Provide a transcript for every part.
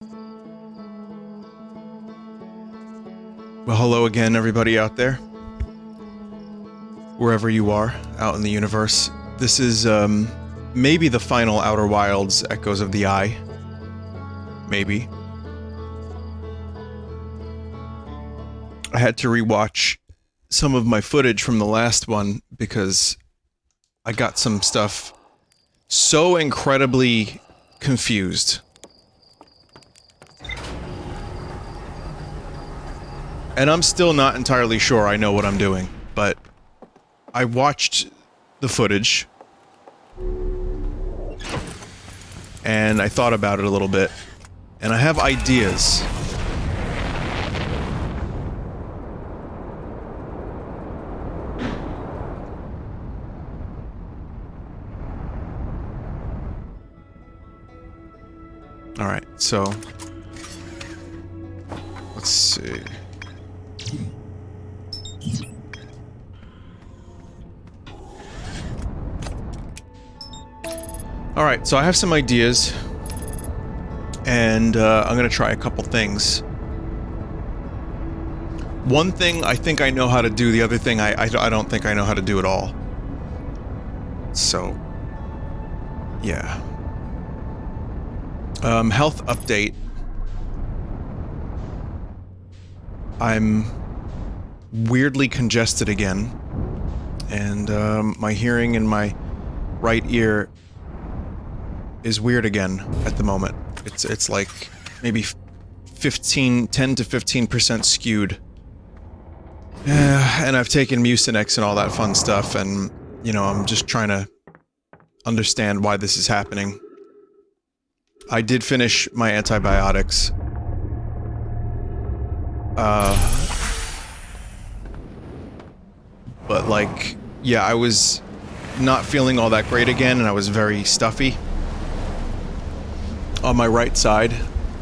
Well, hello again, everybody out there. Wherever you are, out in the universe. This is, maybe the final Outer Wilds Echoes of the Eye. Maybe. I had to rewatch some of my footage from the last one because I got some stuff so incredibly confused. And I'm still not entirely sure I know what I'm doing, but I watched the footage and I thought about it a little bit, and I have ideas. Alright, so let's see. Alright, so I have some ideas, and I'm gonna try a couple things. One thing I think I know how to do, the other thing I don't think I know how to do at all. So, yeah. Health update. I'm weirdly congested again, and my hearing in my right ear is weird again at the moment. It's like maybe 10 to 15% skewed. And I've taken Mucinex and all that fun stuff, and, you know, I'm just trying to understand why this is happening. I did finish my antibiotics. But like, yeah, I was not feeling all that great again, and I was very stuffy on my right side.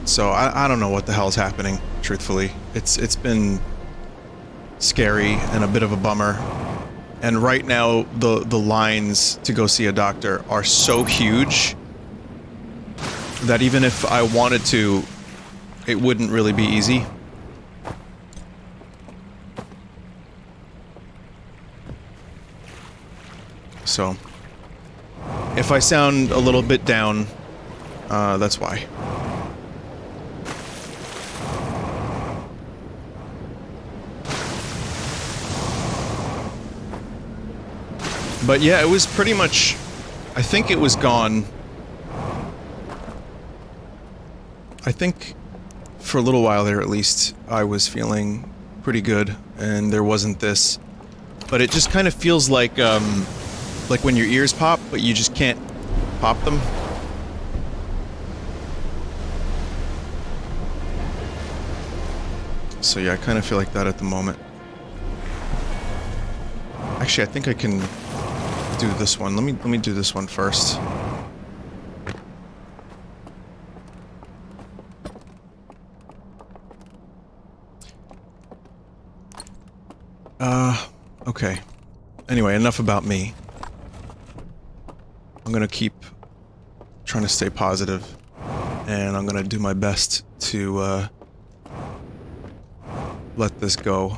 So I don't know what the hell's happening, truthfully. It's been scary and a bit of a bummer. And right now, the lines to go see a doctor are so huge that even if I wanted to, it wouldn't really be easy. So, if I sound a little bit down, that's why. But yeah, it was pretty much... I think it was gone. I think for a little while there, at least, I was feeling pretty good, and there wasn't this. But it just kind of feels like when your ears pop, but you just can't pop them. So yeah, I kind of feel like that at the moment. Actually, I think I can do this one. Let me do this one first. Okay. Anyway, enough about me. I'm gonna keep trying to stay positive, and I'm gonna do my best to, let this go.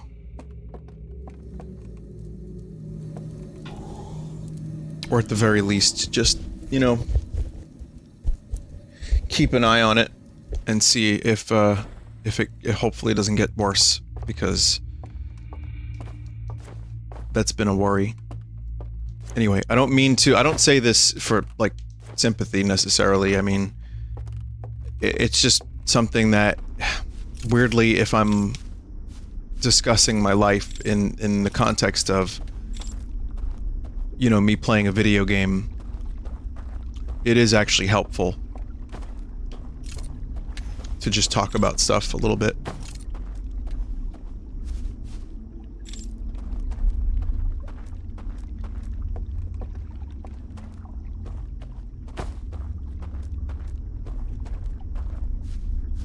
Or at the very least, just, you know, keep an eye on it and see if it hopefully doesn't get worse, because that's been a worry. Anyway, I don't say this for, like, sympathy necessarily. I mean, it's just something that, weirdly, if I'm discussing my life in the context of, you know, me playing a video game, it is actually helpful to just talk about stuff a little bit.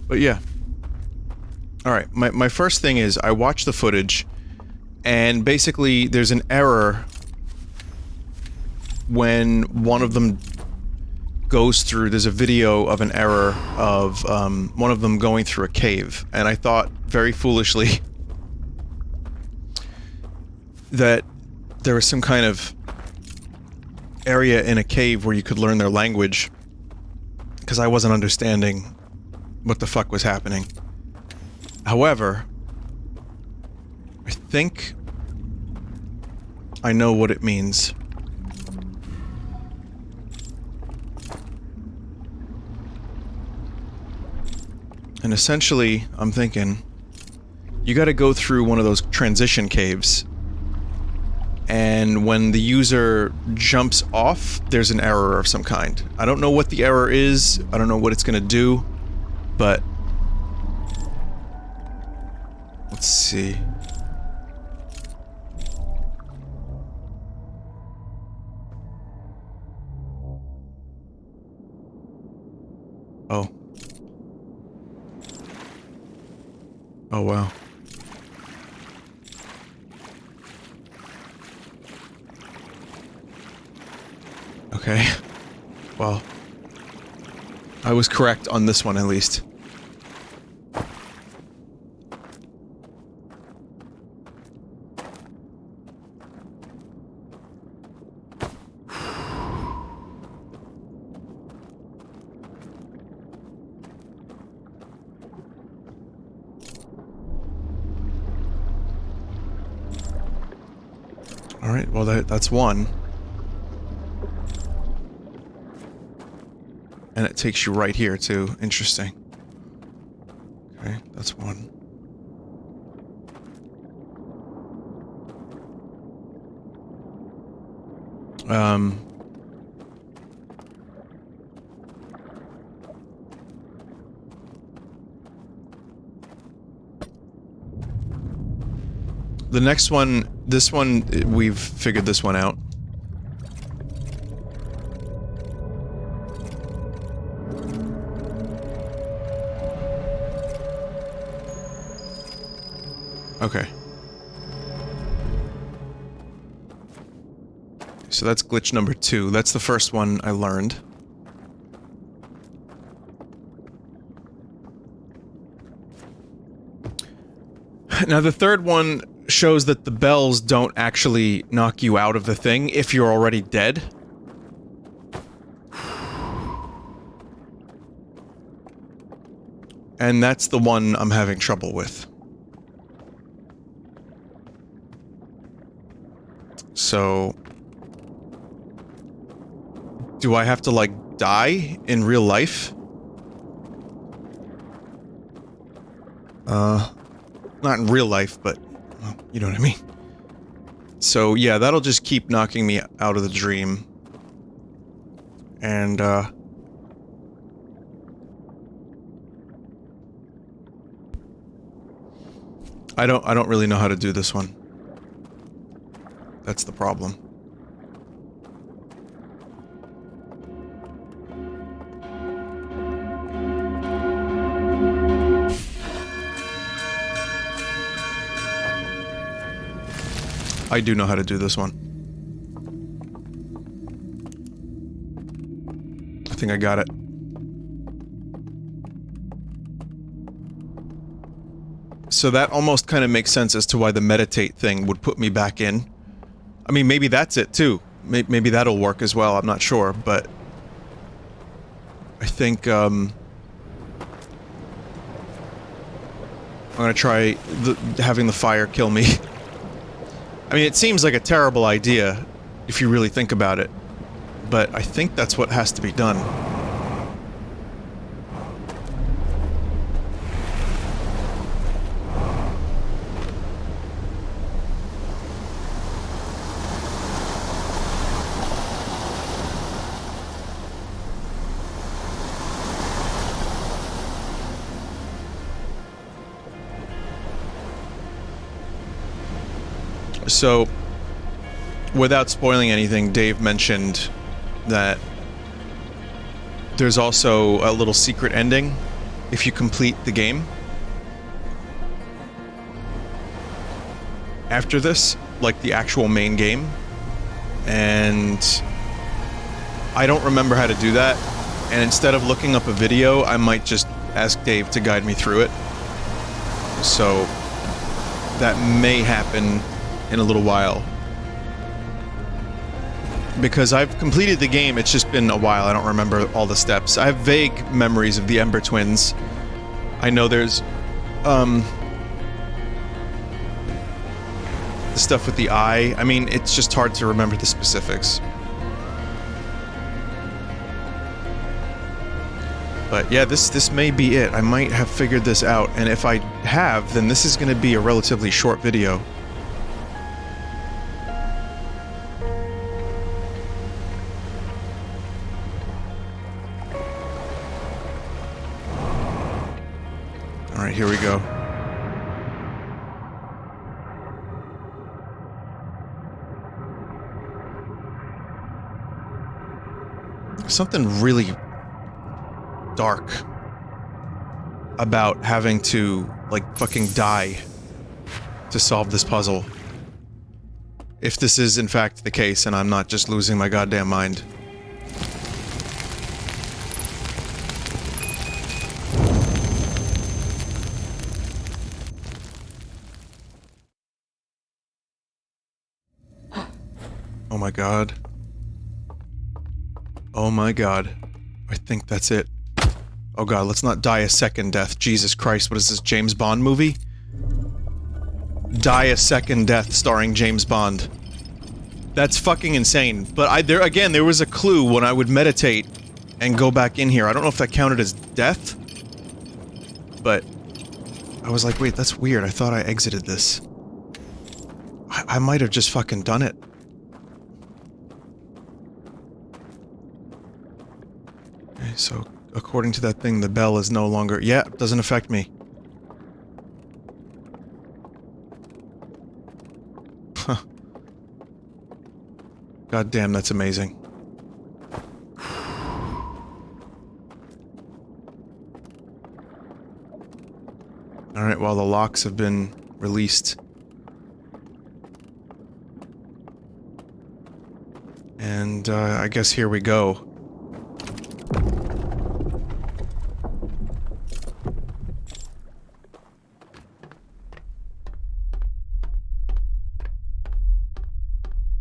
But yeah. Alright, my first thing is, I watched the footage, and basically there's an error when one of them goes through, there's a video of an error of one of them going through a cave, and I thought very foolishly that there was some kind of area in a cave where you could learn their language, because I wasn't understanding what the fuck was happening. However, I think I know what it means. And essentially, I'm thinking, you gotta go through one of those transition caves, and when the user jumps off, there's an error of some kind. I don't know what the error is, I don't know what it's gonna do, but... let's see. Oh. Oh, wow. Okay. Well, I was correct on this one, at least. Alright, well that's one. And it takes you right here, too. Interesting. Okay, that's one. The next one, this one, we've figured this one out. Okay. So that's glitch number 2. That's the first one I learned. Now the third one shows that the bells don't actually knock you out of the thing if you're already dead. And that's the one I'm having trouble with. So... do I have to, like, die in real life? Not in real life, but... well, you know what I mean. So, yeah, that'll just keep knocking me out of the dream. And, I don't really know how to do this one. That's the problem. I do know how to do this one. I think I got it. So that almost kind of makes sense as to why the meditate thing would put me back in. I mean, maybe that's it too. Maybe that'll work as well, I'm not sure, but... I think, I'm gonna try having the fire kill me. I mean, it seems like a terrible idea, if you really think about it, but I think that's what has to be done. So, without spoiling anything, Dave mentioned that there's also a little secret ending if you complete the game. After this, like the actual main game. And I don't remember how to do that, and instead of looking up a video, I might just ask Dave to guide me through it. So that may happen in a little while. Because I've completed the game, it's just been a while, I don't remember all the steps. I have vague memories of the Ember Twins. I know there's, the stuff with the eye. I mean, it's just hard to remember the specifics. But yeah, this may be it. I might have figured this out, and if I have, then this is going to be a relatively short video. Alright, here we go. Something really dark about having to, like, fucking die to solve this puzzle. If this is in fact the case and I'm not just losing my goddamn mind. Oh my god. Oh my god. I think that's it. Oh god, let's not die a second death. Jesus Christ, what is this, James Bond movie? Die a second death starring James Bond. That's fucking insane. But there was a clue when I would meditate and go back in here. I don't know if that counted as death, but I was like, wait, that's weird. I thought I exited this. I might have just fucking done it. Okay, so according to that thing, the bell is no longer... Yeah, it doesn't affect me. Huh. God damn, that's amazing. Alright, well, the locks have been released. And, I guess here we go.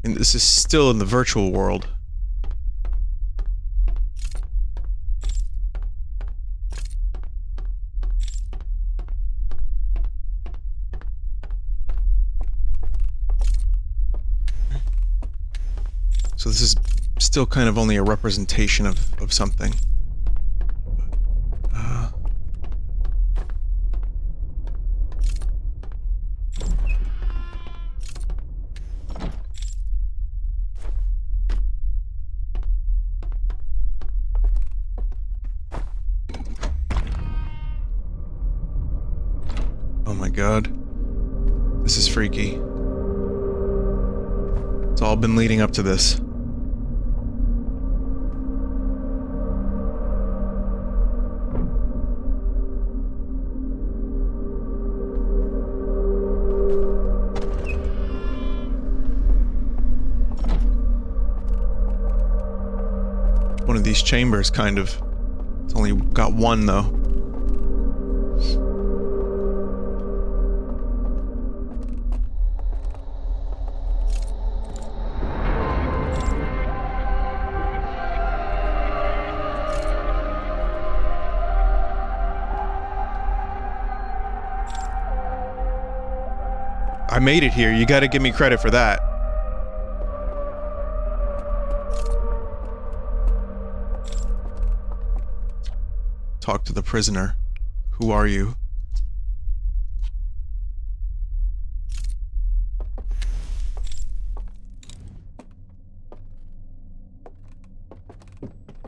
And this is still in the virtual world. So this is still kind of only a representation of something. Oh my god. This is freaky. It's all been leading up to this. One of these chambers, kind of. It's only got one, though. I made it here, you gotta give me credit for that. Talk to the prisoner. Who are you?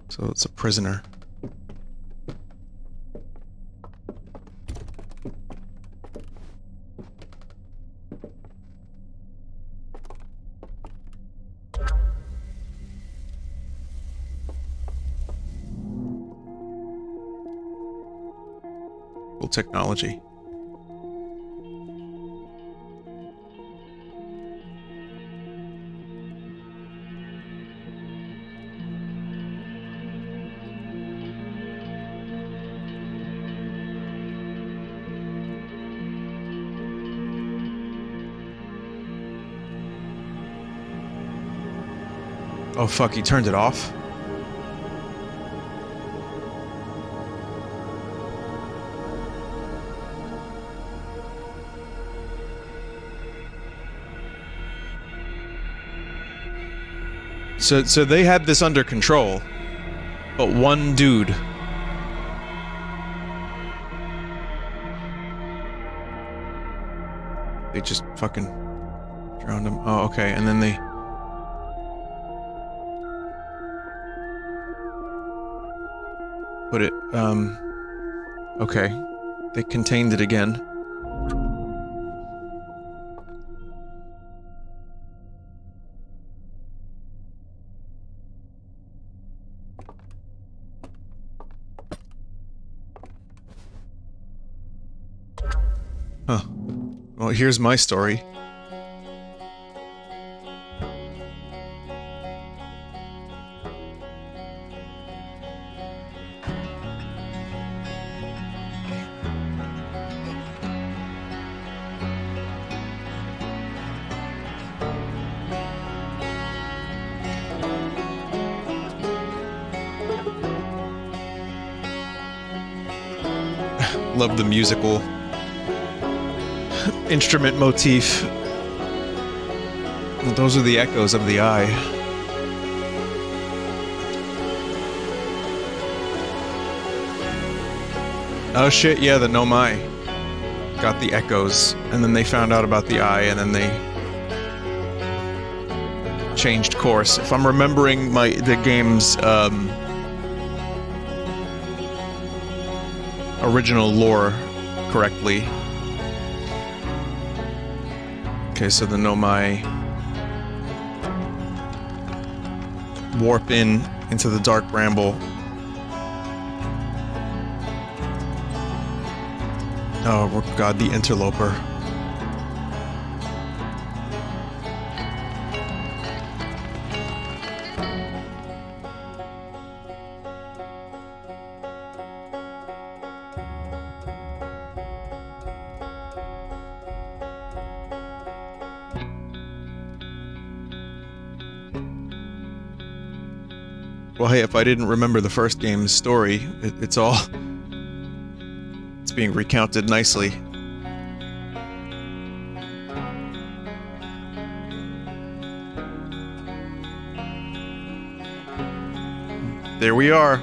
So it's a prisoner. Technology. Oh fuck, he turned it off? So they had this under control, but one dude. They just fucking drowned him. Oh, okay, and then they... put it, okay. They contained it again. Huh. Well, here's my story. Love the musical instrument motif. Those are the echoes of the eye. Oh shit, yeah, the Nomai got the echoes, and then they found out about the eye, and then they changed course. If I'm remembering the game's original lore correctly. Okay, so the Nomai warp into the dark bramble. Oh god, the interloper. Well, hey, if I didn't remember the first game's story, it's all... it's being recounted nicely. There we are.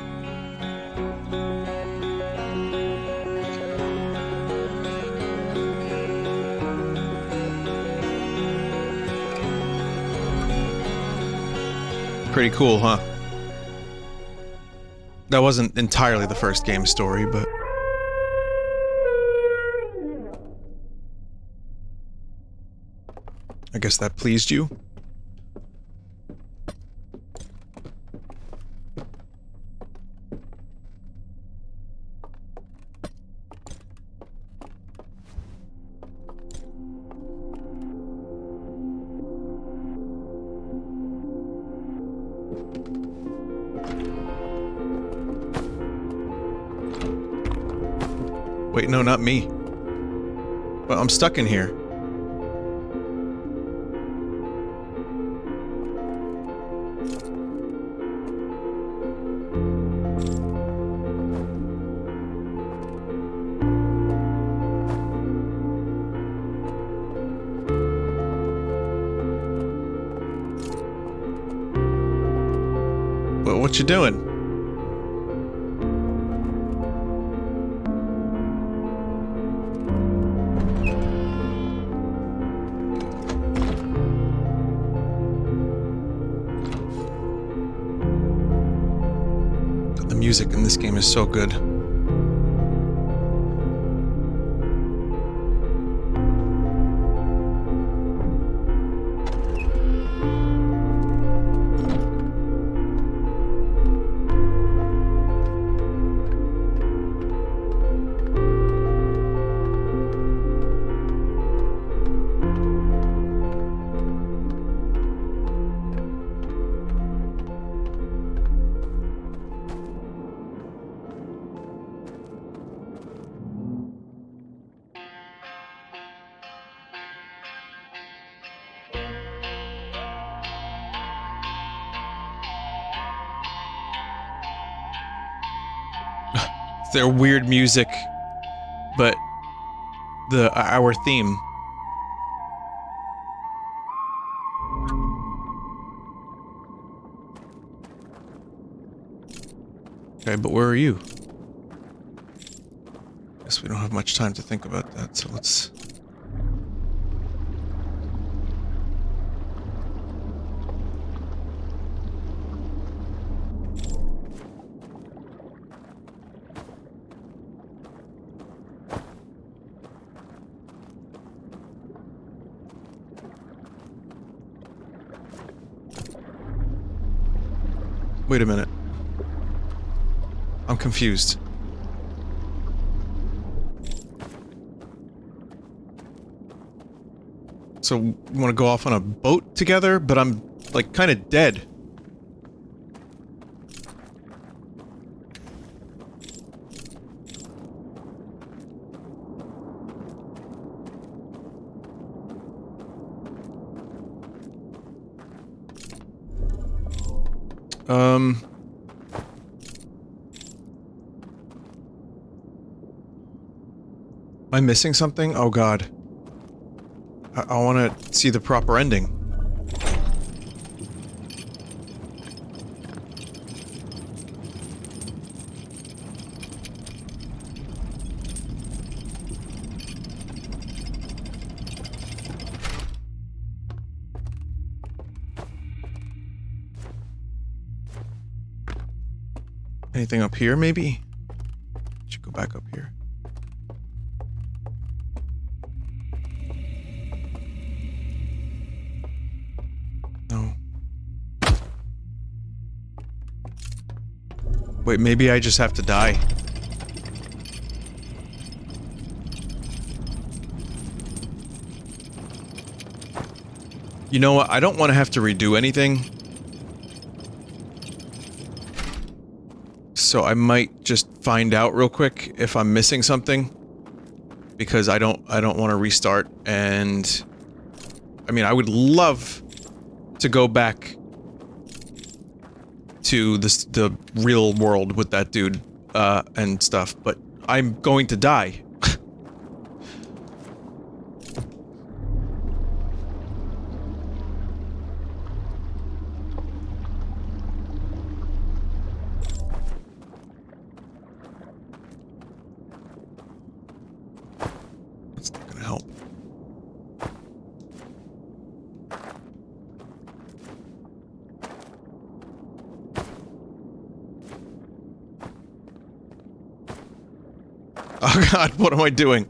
Pretty cool, huh? That wasn't entirely the first game's story, but... I guess that pleased you? Wait, no, not me. Well, I'm stuck in here. Well, what you doing? The music in this game is so good. their weird music, but our theme. Okay, but where are you? Guess we don't have much time to think about that, so let's... Wait a minute. I'm confused. So, we want to go off on a boat together, but I'm, like, kind of dead. Am I missing something? Oh god. I want to see the proper ending. Anything up here, maybe? Should go back up here. No. Wait, maybe I just have to die. You know what? I don't want to have to redo anything. So I might just find out real quick if I'm missing something. Because I don't want to restart, and... I mean, I would love to go back to the real world with that dude, and stuff, but I'm going to die. That's not gonna help. Oh god, what am I doing?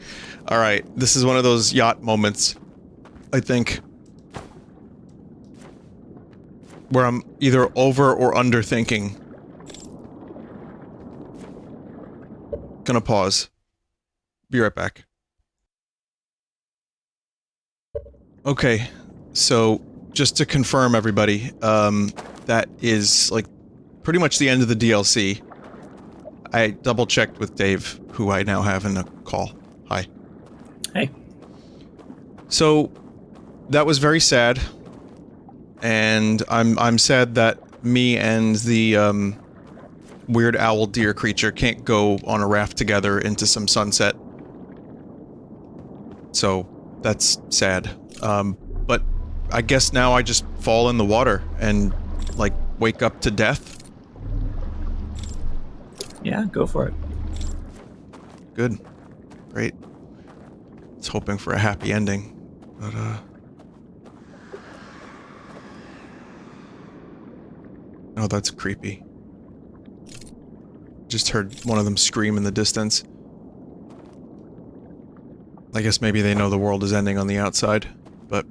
Alright, this is one of those yacht moments, I think. Where I'm either over or under thinking. Gonna pause. Be right back. Okay, so just to confirm everybody, that is like pretty much the end of the DLC. I double-checked with Dave, who I now have in the call. Hi. Hey. So, that was very sad. And I'm sad that me and the, weird owl deer creature can't go on a raft together into some sunset. So, that's sad. But I guess now I just fall in the water and, like, wake up to death. Yeah, go for it. Good. Great. I was hoping for a happy ending, but, oh, that's creepy. Just heard one of them scream in the distance. I guess maybe they know the world is ending on the outside, but...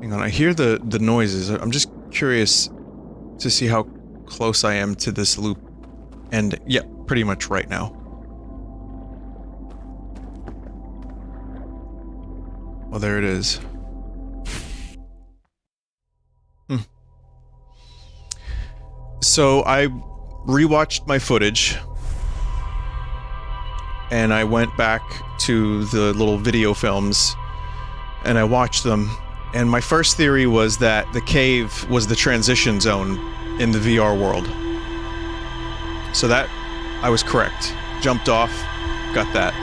Hang on, I hear the noises. I'm just curious to see how close I am to this loop. And, yeah, pretty much right now. Well, there it is. So, I rewatched my footage. And I went back to the little video films. And I watched them. And my first theory was that the cave was the transition zone in the VR world. So that, I was correct. Jumped off, got that.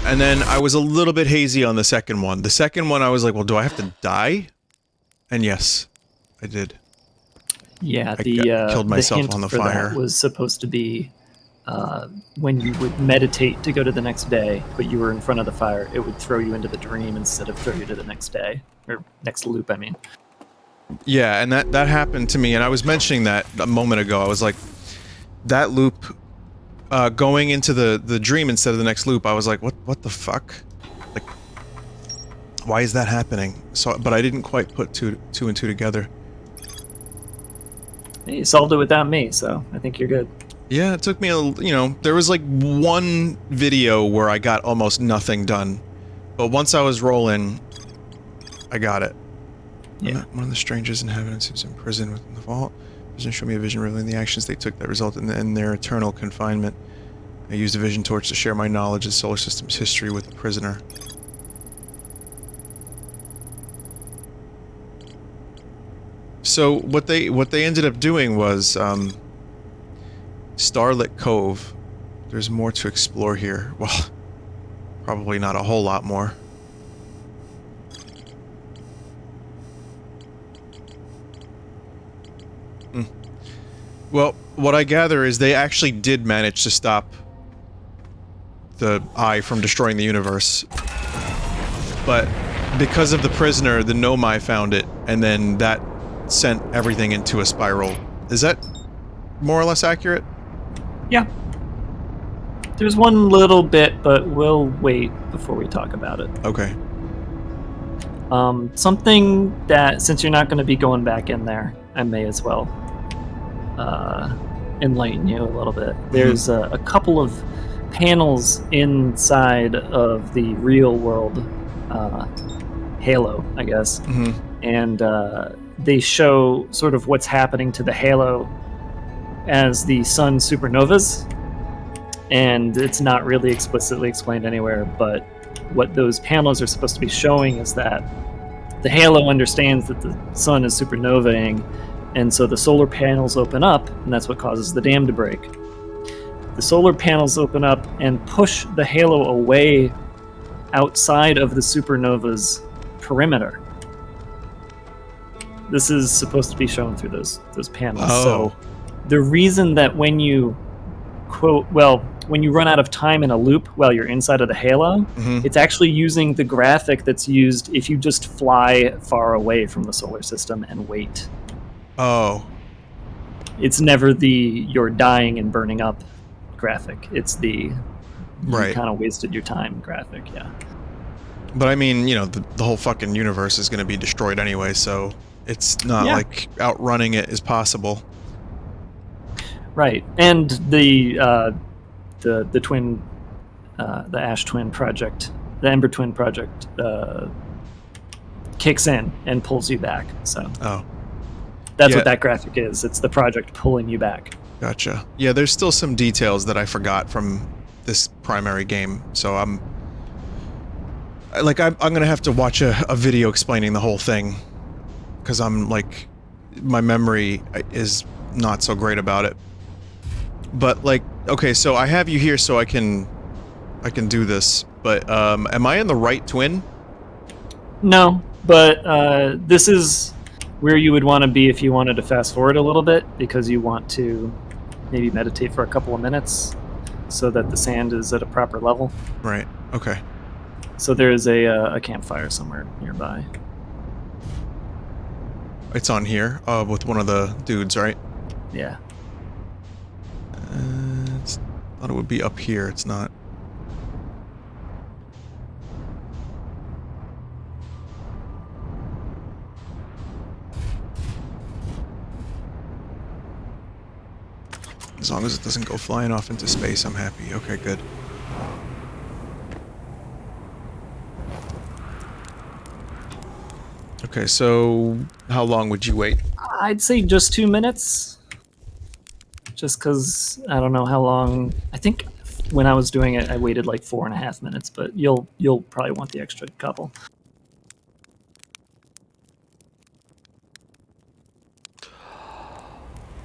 And then I was a little bit hazy on the second one. The second one I was like, well, do I have to die? And yes, I did. Yeah, I killed myself hint on the for fire. that was supposed to be when you would meditate to go to the next day, but you were in front of the fire, it would throw you into the dream instead of throw you to the next day. Or next loop, I mean. Yeah, and that happened to me, and I was mentioning that a moment ago. I was like, that loop, going into the dream instead of the next loop, I was like, what the fuck? Like, why is that happening? So, but I didn't quite put two and two together. Hey, you solved it without me, so I think you're good. Yeah, it took me there was like one video where I got almost nothing done. But once I was rolling, I got it. Yeah. One of the strangers inhabitants who's imprisoned within the vault. Vision showed me a vision revealing the actions they took that resulted in their eternal confinement. I used a vision torch to share my knowledge of the solar system's history with the prisoner. So what they ended up doing was Starlit Cove. There's more to explore here. Well, probably not a whole lot more. Well, what I gather is they actually did manage to stop the Eye from destroying the universe. But because of the prisoner, the Nomai found it, and then that sent everything into a spiral. Is that more or less accurate? Yeah. There's one little bit, but we'll wait before we talk about it. Okay. Something that, since you're not going to be going back in there, I may as well enlighten you a little bit. There's a couple of panels inside of the real world halo, I guess. And they show sort of what's happening to the halo as the sun supernovas. And it's not really explicitly explained anywhere, but what those panels are supposed to be showing is that the halo understands that the sun is supernovaing, and so the solar panels open up, and that's what causes the dam to break. The solar panels open up and push the halo away outside of the supernova's perimeter. This is supposed to be shown through those panels. Oh. So the reason that when you when you run out of time in a loop while you're inside of the halo, it's actually using the graphic that's used if you just fly far away from the solar system and wait. Oh. It's never the you're dying and burning up graphic. It's the right. You kind of wasted your time graphic, yeah. But I mean, the whole fucking universe is going to be destroyed anyway, so it's not like outrunning it is possible. Right, and the twin, the Ash Twin project, the Ember Twin project, kicks in and pulls you back. So that's what that graphic is. It's the project pulling you back. Gotcha. Yeah, there's still some details that I forgot from this primary game, so I'm gonna have to watch a video explaining the whole thing, because I'm like, my memory is not so great about it. But okay, so I have you here so I can do this, but am I in the right twin? No, but this is where you would want to be if you wanted to fast forward a little bit, because you want to maybe meditate for a couple of minutes so that the sand is at a proper level. Right. Okay. So there is a campfire somewhere nearby. It's on here with one of the dudes, right? Yeah. I thought it would be up here. It's not. As long as it doesn't go flying off into space, I'm happy. Okay, good. Okay, so how long would you wait? I'd say just 2 minutes. Just because I don't know how long. I think when I was doing it, I waited like 4.5 minutes, but you'll probably want the extra couple.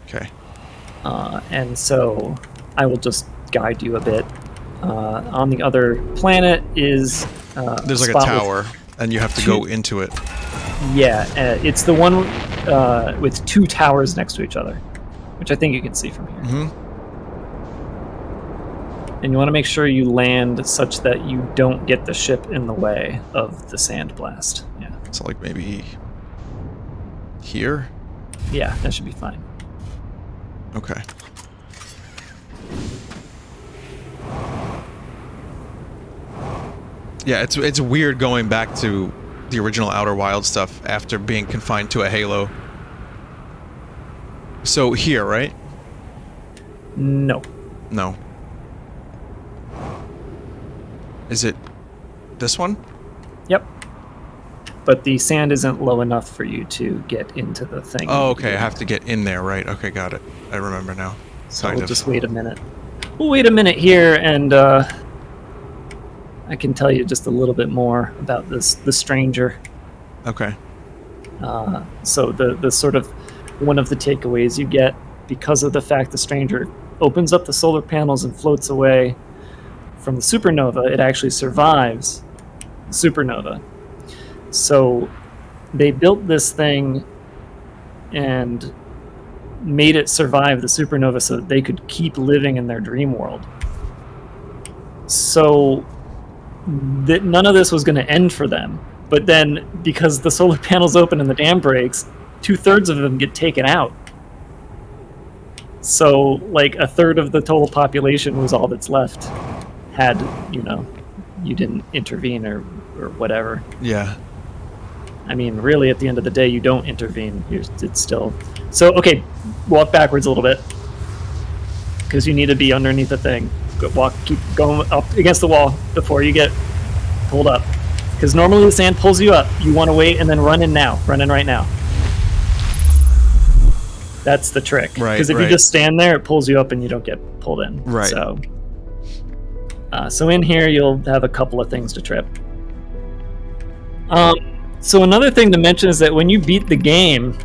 Okay. And so I will just guide you a bit. On the other planet is there's like a tower, and you have to go into it. Yeah, it's the one with 2 towers next to each other, which I think you can see from here. Mm-hmm. And you want to make sure you land such that you don't get the ship in the way of the sandblast. Yeah. So like maybe here? Yeah, that should be fine. Okay. Yeah, it's weird going back to the original Outer Wilds stuff after being confined to a Halo. So here, right? No. No. Is it this one? Yep. But the sand isn't low enough for you to get into the thing. Oh, okay. I have to get in there, right? Okay, got it. I remember now. So we'll just wait a minute. We'll wait a minute here, and I can tell you just a little bit more about the stranger. Okay. So the sort of one of the takeaways you get because of the fact the stranger opens up the solar panels and floats away from the supernova, it actually survives the supernova. So they built this thing and made it survive the supernova so that they could keep living in their dream world. So that none of this was going to end for them. But then, because the solar panels open and the dam breaks, 2/3 of them get taken out. So, like, 1/3 of the total population was all that's left. Had, you didn't intervene or whatever. Yeah. I mean, really, at the end of the day, you don't intervene. It's still... So, okay, walk backwards a little bit. Because you need to be underneath the thing. Keep going up against the wall before you get pulled up. Because normally the sand pulls you up. You want to wait and then run in now. Run in right now. That's the trick. Right. Because if you just stand there, it pulls you up and you don't get pulled in. Right. So in here, you'll have a couple of things to trip. So another thing to mention is that when you beat the game,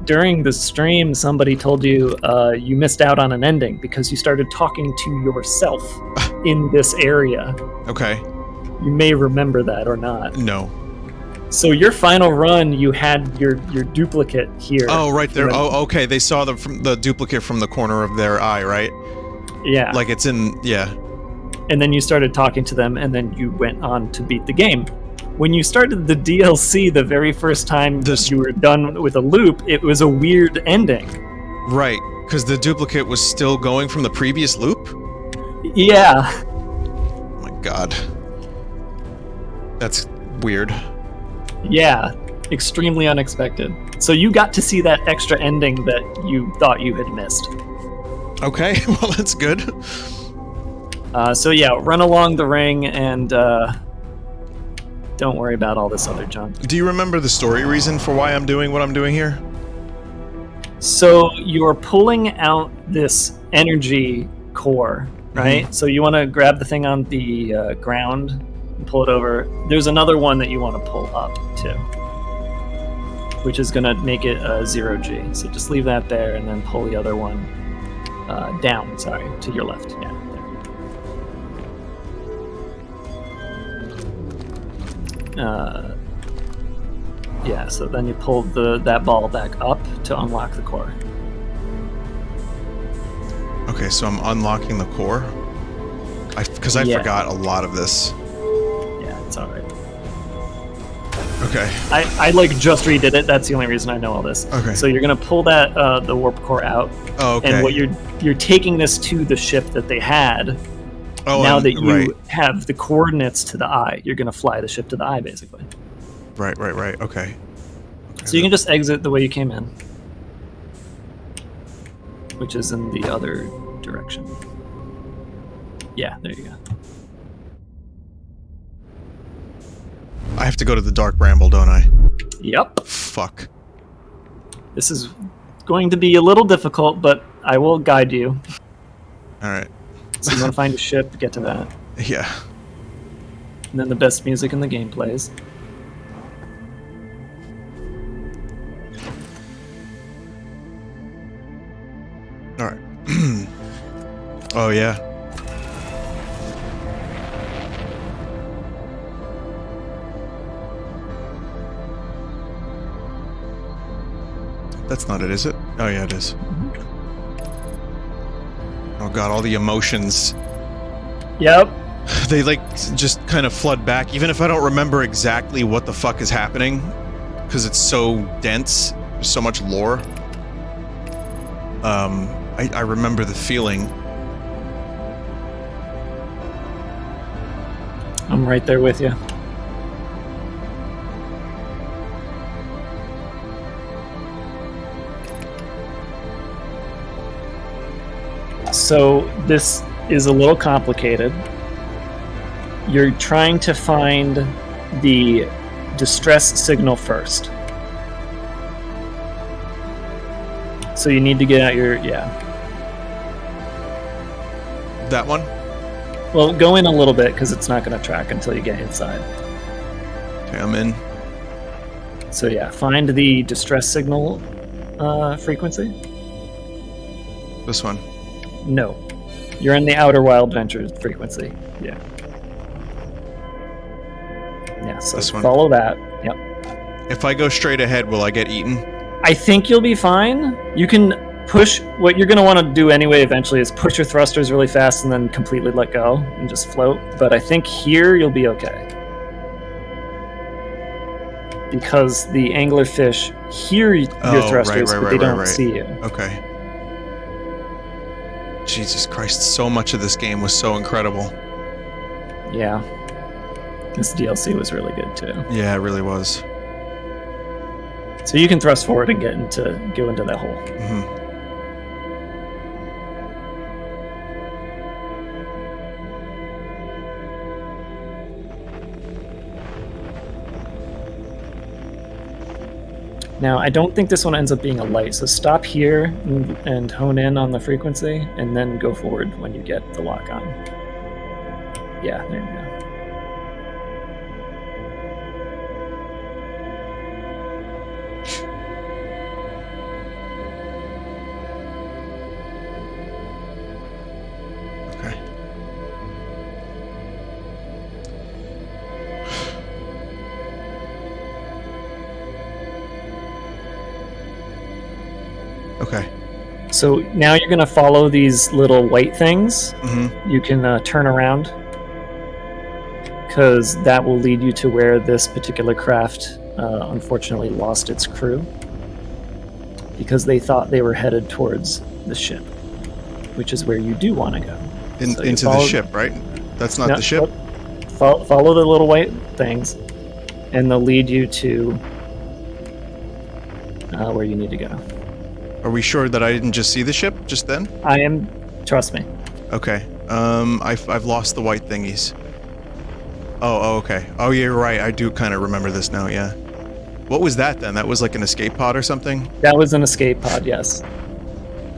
during the stream, somebody told you you missed out on an ending because you started talking to yourself in this area. Okay. You may remember that or not. No. So your final run, you had your duplicate here. Oh, right there. Oh, okay. They saw the duplicate from the corner of their eye, right? Yeah. Like it's in, yeah. And then you started talking to them, and then you went on to beat the game. When you started the DLC the very first time you were done with a loop, it was a weird ending. Right, because the duplicate was still going from the previous loop? Yeah. Oh my god. That's weird. Yeah, extremely unexpected. So you got to see that extra ending that you thought you had missed. Okay, well that's good. So yeah, run along the ring and don't worry about all this other junk. Do you remember the story reason for why I'm doing what I'm doing here? So you're pulling out this energy core, right? Mm-hmm. So you want to grab the thing on the ground and pull it over. There's another one that you want to pull up too, which is going to make it 0G. So just leave that there and then pull the other one down, to your left. Yeah. Yeah, so then you pull that ball back up to unlock the core. Okay, so I'm unlocking the core? Because I forgot a lot of this. Yeah, it's alright. Okay. I just redid it, that's the only reason I know all this. Okay. So you're gonna pull that, the warp core out. Oh, okay. And what you're taking this to the ship that they had. Oh, now that you have the coordinates to the eye, you're going to fly the ship to the eye, basically. Right. Okay. So you can just exit the way you came in, which is in the other direction. Yeah, there you go. I have to go to the dark bramble, don't I? Yep. Fuck. This is going to be a little difficult, but I will guide you. Alright. So you want to find a ship, get to that. Yeah. And then the best music in the game plays. Alright. Oh, yeah. That's not it, is it? Oh, yeah, it is. Oh god, all the emotions. Yep. They, like, just kind of flood back, even if I don't remember exactly what the fuck is happening. Because it's so dense. There's so much lore. I remember the feeling. I'm right there with you. So this is a little complicated. You're trying to find the distress signal first. So you need to get out your, That one? Well, go in a little bit because it's not going to track until you get inside. Okay, I'm in. So yeah, find the distress signal frequency. This one. No. You're in the Outer Wild Ventures frequency. Yeah. Yeah, so This one. follow that. Yep. If I go straight ahead, will I get eaten? I think you'll be fine. You can push, what you're going to want to do anyway eventually is push your thrusters really fast and then completely let go and just float. But I think here you'll be okay. Because the anglerfish hear your thrusters, but they don't see you. Okay. Jesus Christ, so much of this game was so incredible. Yeah. This DLC was really good too. Yeah, it really was. So you can thrust forward and go into that hole. Mm-hmm. Now, I don't think this one ends up being a light, so stop here and hone in on the frequency, and then go forward when you get the lock on. Yeah, there you go. Okay. Okay. So now you're going to follow these little white things. Mm-hmm. You can turn around, because that will lead you to where this particular craft unfortunately lost its crew, because they thought they were headed towards the ship, which is where you do want to go. So Into the ship, right? That's not the ship? Follow the little white things, and they'll lead you to where you need to go. Are we sure that I didn't just see the ship just then? I am. Trust me. Okay. I've lost the white thingies. Oh, okay. Oh, yeah, you're right. I do kind of remember this now, yeah. What was that then? That was like an escape pod or something? That was an escape pod, yes.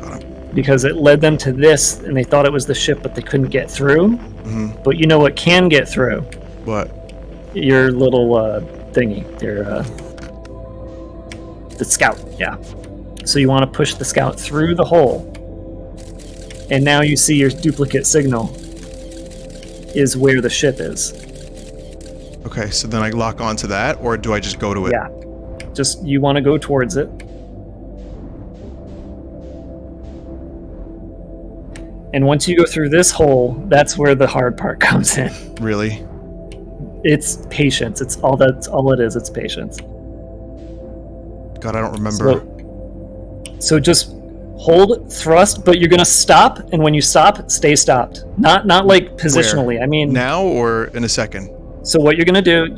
Got him. Because it led them to this, and they thought it was the ship, but they couldn't get through. Mm-hmm. But you know what can get through? What? Your little thingy. The scout, yeah. So you want to push the scout through the hole. And now you see your duplicate signal is where the ship is. Okay, so then I lock onto that, or do I just go to it? Yeah. Just, you want to go towards it. And once you go through this hole, that's where the hard part comes in. Really? It's patience. It's all it is. It's patience. God, I don't remember. So just hold thrust, but you're gonna stop, and when you stop, stay stopped. Not like positionally. Where? I mean now or in a second. So what you're gonna do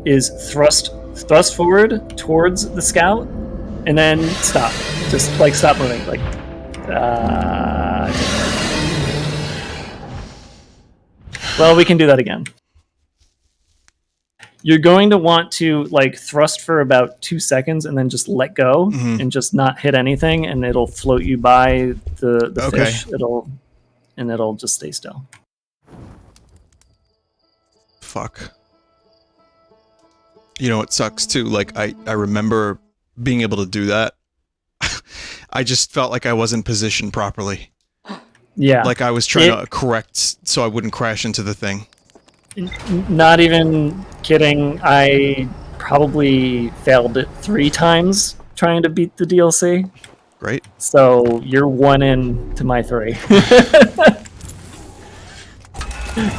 is thrust forward towards the scout, and then stop. Just like stop moving. Like well, we can do that again. You're going to want to like thrust for about 2 seconds and then just let go and just not hit anything, and it'll float you by the fish. It'll just stay still. Fuck. You know, it sucks too. Like I remember being able to do that. I just felt like I wasn't positioned properly. Yeah. Like I was trying to correct so I wouldn't crash into the thing. Not even kidding. I probably failed it 3 times trying to beat the DLC. Great. So you're 1 in to my 3.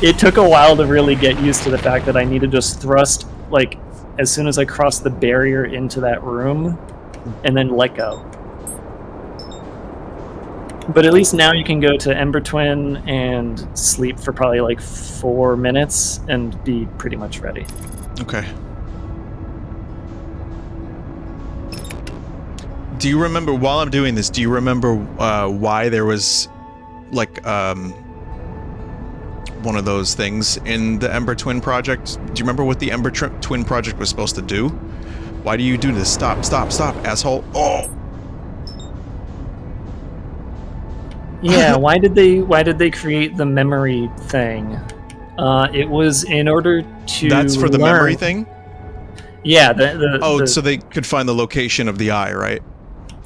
It took a while to really get used to the fact that I need to just thrust, like, as soon as I cross the barrier into that room, and then let go. But at least now you can go to Ember Twin and sleep for probably like 4 minutes and be pretty much ready. Okay. Do you remember, while I'm doing this, do you remember why there was, like, one of those things in the Ember Twin project? Do you remember what the Ember Twin project was supposed to do? Why do you do this? Stop, stop, stop, asshole. Oh! Yeah, why did they create the memory thing? It was in order to That's for the memory thing? Yeah, so they could find the location of the eye, right?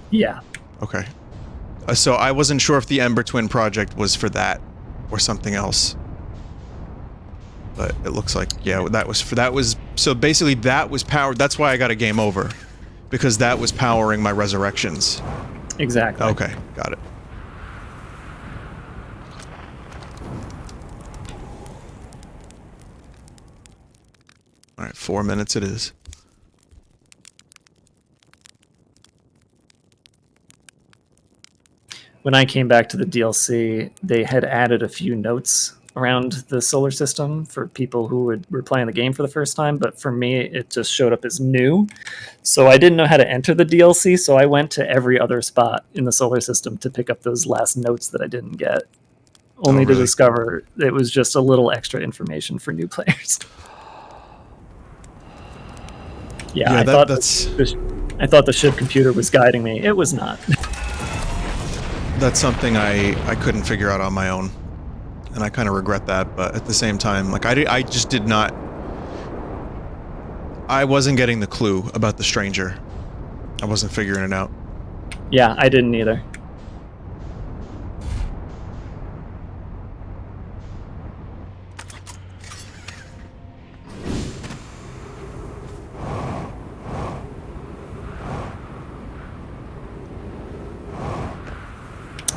Yeah. Okay. So I wasn't sure if the Ember Twin project was for that or something else. But it looks like, yeah, so basically that was powered, that's why I got a game over. Because that was powering my resurrections. Exactly. Okay, got it. Alright, 4 minutes it is. When I came back to the DLC, they had added a few notes around the solar system for people who were playing the game for the first time, but for me, it just showed up as new. So I didn't know how to enter the DLC, so I went to every other spot in the solar system to pick up those last notes that I didn't get, only to discover it was just a little extra information for new players. Yeah, I thought the ship computer was guiding me. It was not. That's something I couldn't figure out on my own. And I kind of regret that, but at the same time, like, I just did not... I wasn't getting the clue about the stranger. I wasn't figuring it out. Yeah, I didn't either.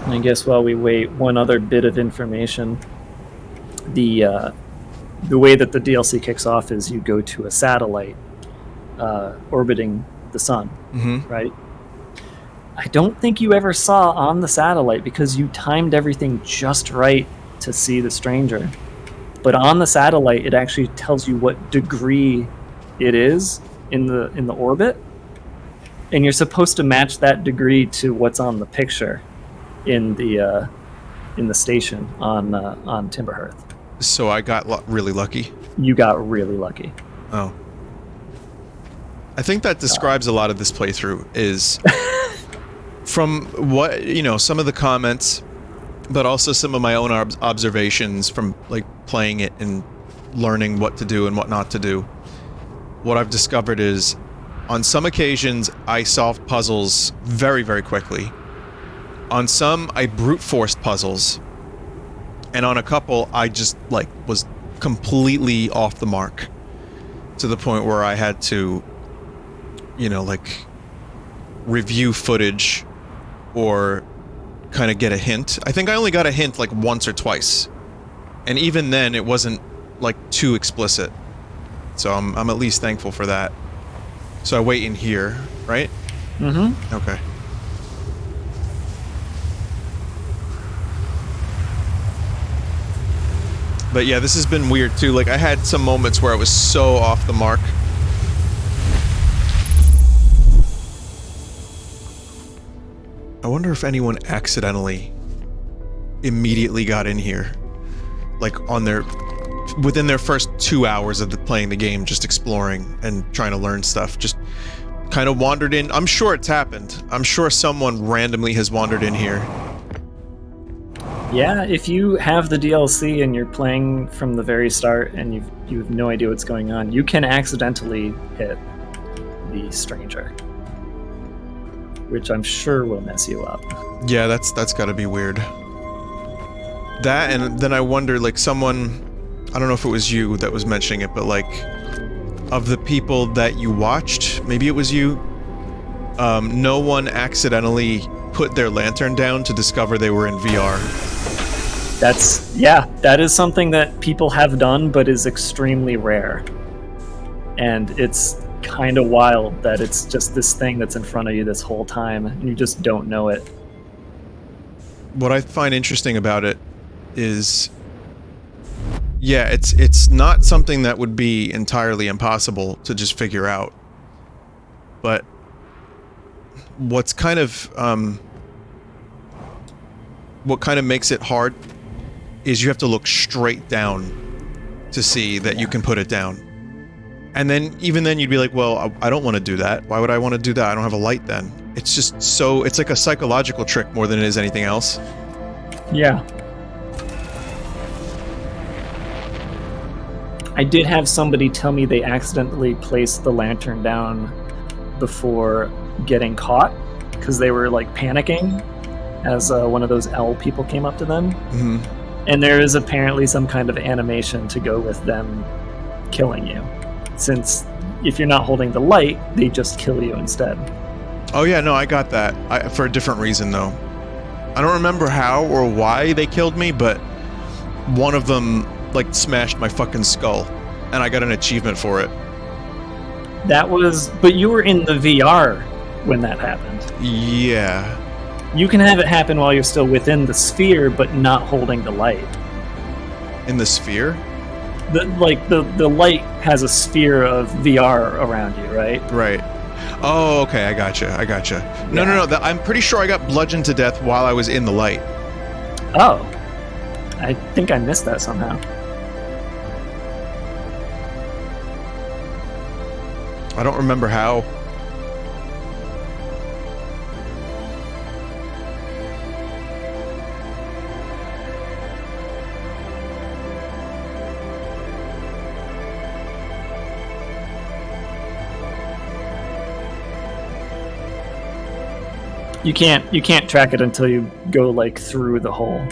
I guess while we wait, one other bit of information. The way that the DLC kicks off is you go to a satellite orbiting the sun, right? I don't think you ever saw on the satellite, because you timed everything just right to see the stranger. But on the satellite, it actually tells you what degree it is in the orbit, and you're supposed to match that degree to what's on the picture in the station on Timberhearth. So I got really lucky? You got really lucky. Oh. I think that describes a lot of this playthrough, is from what, some of the comments, but also some of my own observations from, like, playing it and learning what to do and what not to do. What I've discovered is, on some occasions, I solved puzzles very, very quickly. On some, I brute forced puzzles, and on a couple, I just, like, was completely off the mark, to the point where I had to, like, review footage or kind of get a hint. I think I only got a hint, like, once or twice, and even then, it wasn't, like, too explicit. So I'm at least thankful for that. So I wait in here, right? Mm-hmm. Okay. But yeah, this has been weird too. Like, I had some moments where I was so off the mark. I wonder if anyone accidentally immediately got in here. Like, within their first 2 hours of playing the game, just exploring and trying to learn stuff. Just kind of wandered in. I'm sure it's happened. I'm sure someone randomly has wandered in here. Yeah, if you have the DLC and you're playing from the very start and you have no idea what's going on, you can accidentally hit the stranger. which I'm sure will mess you up. Yeah, that's got to be weird. That, and then I wonder, like, someone, I don't know if it was you that was mentioning it, but like, of the people that you watched, maybe it was you, no one accidentally put their lantern down to discover they were in VR. That is something that people have done, but is extremely rare. And it's kind of wild that it's just this thing that's in front of you this whole time, and you just don't know it. What I find interesting about it is, yeah, it's not something that would be entirely impossible to just figure out. But what's kind of what kind of makes it hard is you have to look straight down to see that you can put it down. And then, even then, you'd be like, well, I don't want to do that. Why would I want to do that? I don't have a light then. It's just so, it's like a psychological trick more than it is anything else. Yeah. I did have somebody tell me they accidentally placed the lantern down before getting caught because they were like panicking as one of those owl people came up to them. Mm-hmm. And there is apparently some kind of animation to go with them killing you. Since if you're not holding the light, they just kill you instead. Oh yeah, no, I got that. For a different reason though. I don't remember how or why they killed me, but one of them like smashed my fucking skull, and I got an achievement for it. But you were in the VR when that happened. Yeah. You can have it happen while you're still within the sphere, but not holding the light. In the sphere? The light has a sphere of VR around you, right? Right. Oh, okay, I gotcha. Yeah. No, I'm pretty sure I got bludgeoned to death while I was in the light. Oh. I think I missed that somehow. I don't remember how. You can't track it until you go like through the hole.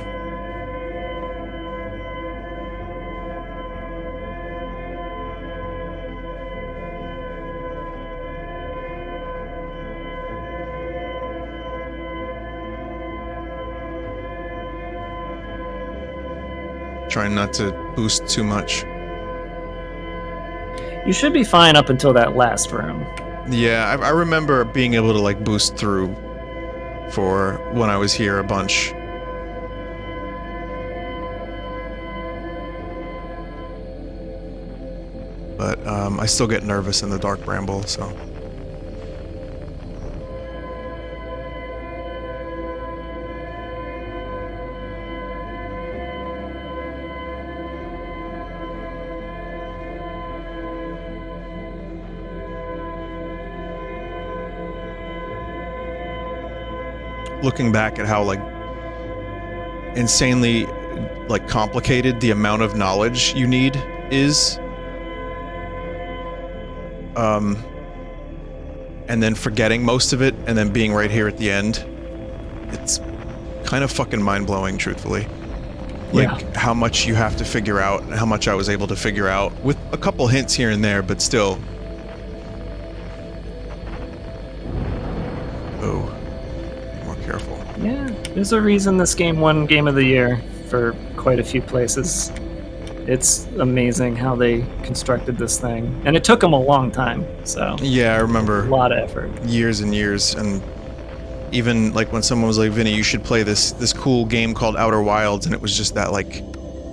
Trying not to boost too much. You should be fine up until that last room. Yeah, I remember being able to like boost through for when I was here a bunch. But I still get nervous in the dark bramble, so. Looking back at how like insanely like complicated the amount of knowledge you need is, and then forgetting most of it and then being right here at the end, it's kind of fucking mind-blowing, truthfully. Like how much you have to figure out and how much I was able to figure out with a couple hints here and there, but still. Oh. Careful. Yeah, there's a reason this game won Game of the Year for quite a few places. It's amazing how they constructed this thing, and it took them a long time. So yeah, I remember a lot of effort, years and years, and even like when someone was like, "Vinny, you should play this cool game called Outer Wilds," and it was just that like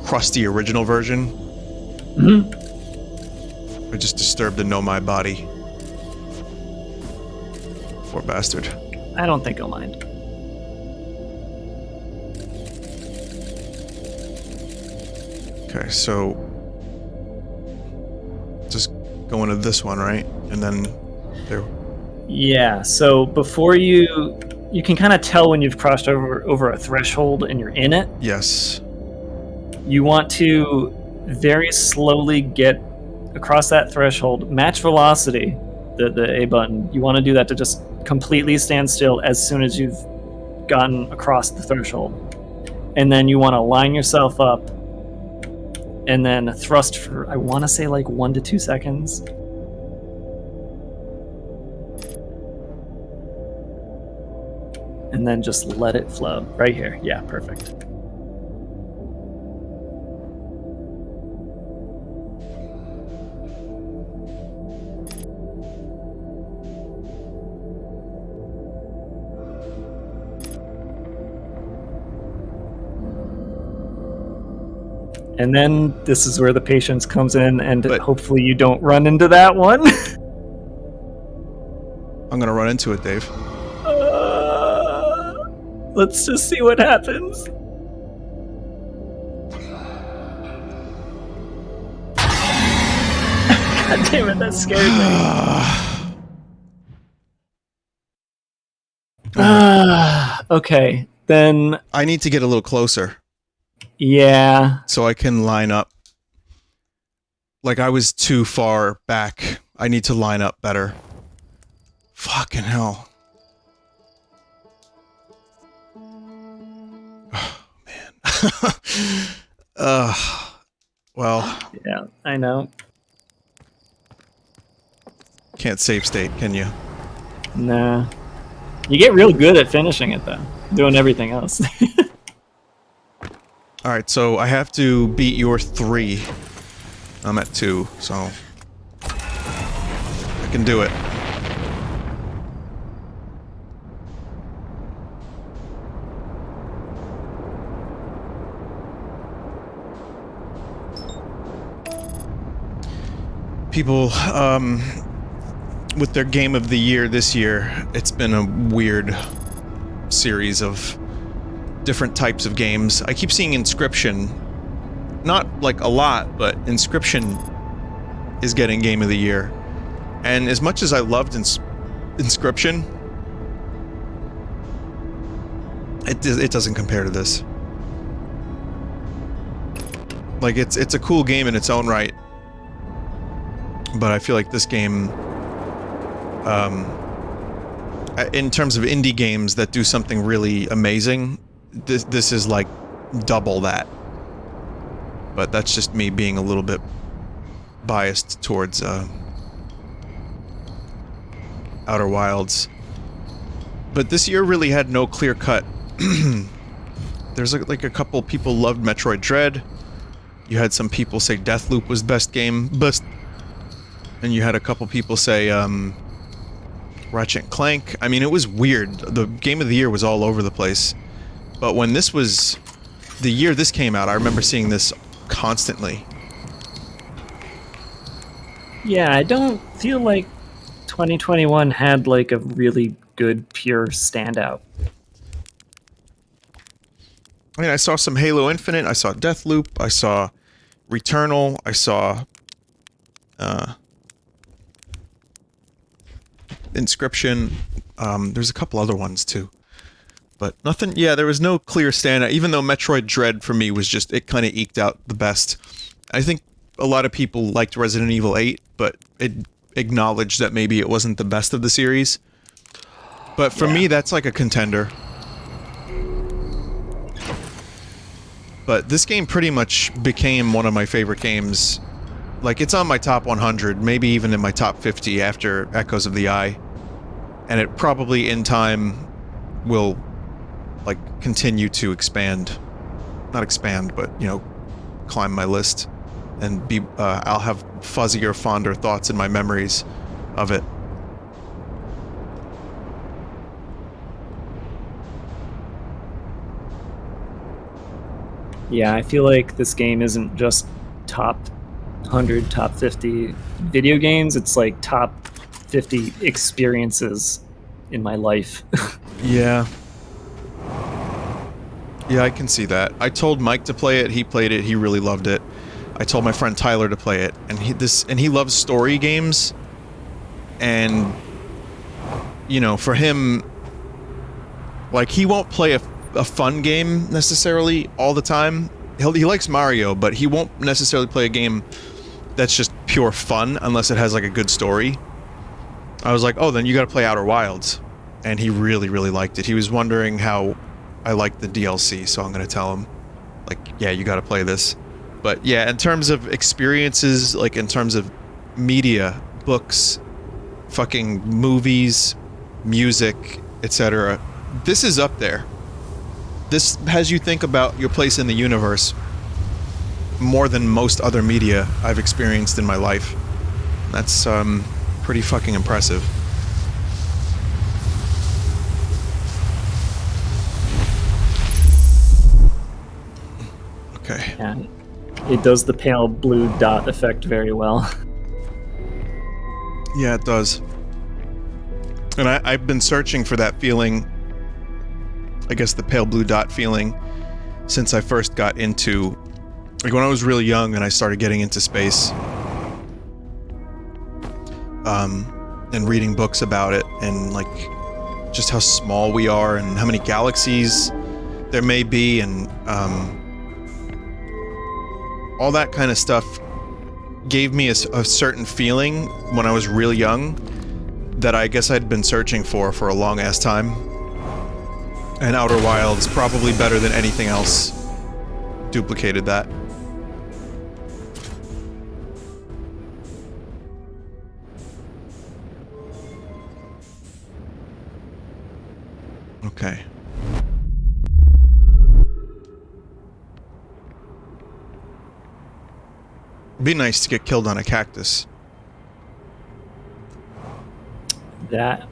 crusty original version. Mm-hmm. It just disturbed the know my body. Poor bastard. I don't think I'll mind. Okay, so just go into this one, right? And then there. Yeah, so before you can kind of tell when you've crossed over a threshold and you're in it. Yes. You want to very slowly get across that threshold, match velocity, the A button. You want to do that to just completely stand still as soon as you've gotten across the threshold. And then you want to line yourself up and then thrust for, I want to say, like 1 to 2 seconds. And then just let it flow. Right here. Yeah, perfect. And then this is where the patience comes in, and hopefully you don't run into that one. I'm gonna run into it, Dave. Let's just see what happens. God damn it, that scared me. Okay, then... I need to get a little closer. Yeah. So I can line up. Like, I was too far back. I need to line up better. Fucking hell. Oh, man. Well. Yeah, I know. Can't save state, can you? Nah. You get real good at finishing it, though. Doing everything else. Alright, so I have to beat your 3. I'm at 2, so... I can do it. People, with their game of the year this year, it's been a weird series of different types of games. I keep seeing Inscription, not like a lot, but Inscription is getting Game of the Year. And as much as I loved Inscription, it doesn't compare to this. Like, it's a cool game in its own right, but I feel like this game, in terms of indie games that do something really amazing, this is like double that. But that's just me being a little bit biased towards Outer Wilds. But this year really had no clear cut. There's like a couple people loved Metroid Dread. You had some people say Deathloop was best game, and you had a couple people say Ratchet and Clank. I mean, it was weird. The Game of the Year was all over the place. But when this was the year this came out, I remember seeing this constantly. Yeah, I don't feel like 2021 had like a really good pure standout. I mean, I saw some Halo Infinite, I saw Deathloop, I saw Returnal, I saw Inscription. There's a couple other ones too. But nothing, yeah, there was no clear standout, even though Metroid Dread for me was just, it kind of eked out the best. I think a lot of people liked Resident Evil 8, but it acknowledged that maybe it wasn't the best of the series. But for me, that's like a contender. But this game pretty much became one of my favorite games. Like, it's on my top 100, maybe even in my top 50 after Echoes of the Eye. And it probably, in time, will, like, continue to expand. Not expand, but, you know, climb my list. And be, I'll have fuzzier, fonder thoughts in my memories of it. Yeah, I feel like this game isn't just top 100, top 50 video games, it's like top 50 experiences in my life. Yeah. Yeah, I can see that. I told Mike to play it, he played it, he really loved it. I told my friend Tyler to play it, and he loves story games. And, you know, for him, like, he won't play a fun game necessarily all the time. He likes Mario, but he won't necessarily play a game that's just pure fun unless it has like a good story. I was like, oh, then you gotta play Outer Wilds. and he really, really liked it. He was wondering how I liked the DLC, so I'm going to tell him, like, yeah, you got to play this. But yeah, in terms of experiences, like in terms of media, books, fucking movies, music, etc., this is up there. This has you think about your place in the universe more than most other media I've experienced in my life. That's pretty fucking impressive. Okay. Yeah, it does the pale blue dot effect very well. Yeah, it does. And I've been searching for that feeling, I guess the pale blue dot feeling, since I first got into, like when I was really young and I started getting into space, and reading books about it, and like just how small we are and how many galaxies there may be, and all that kind of stuff gave me a certain feeling when I was really young that I guess I'd been searching for a long ass time. And Outer Wilds, probably better than anything else, duplicated that. Okay. It'd be nice to get killed on a cactus. That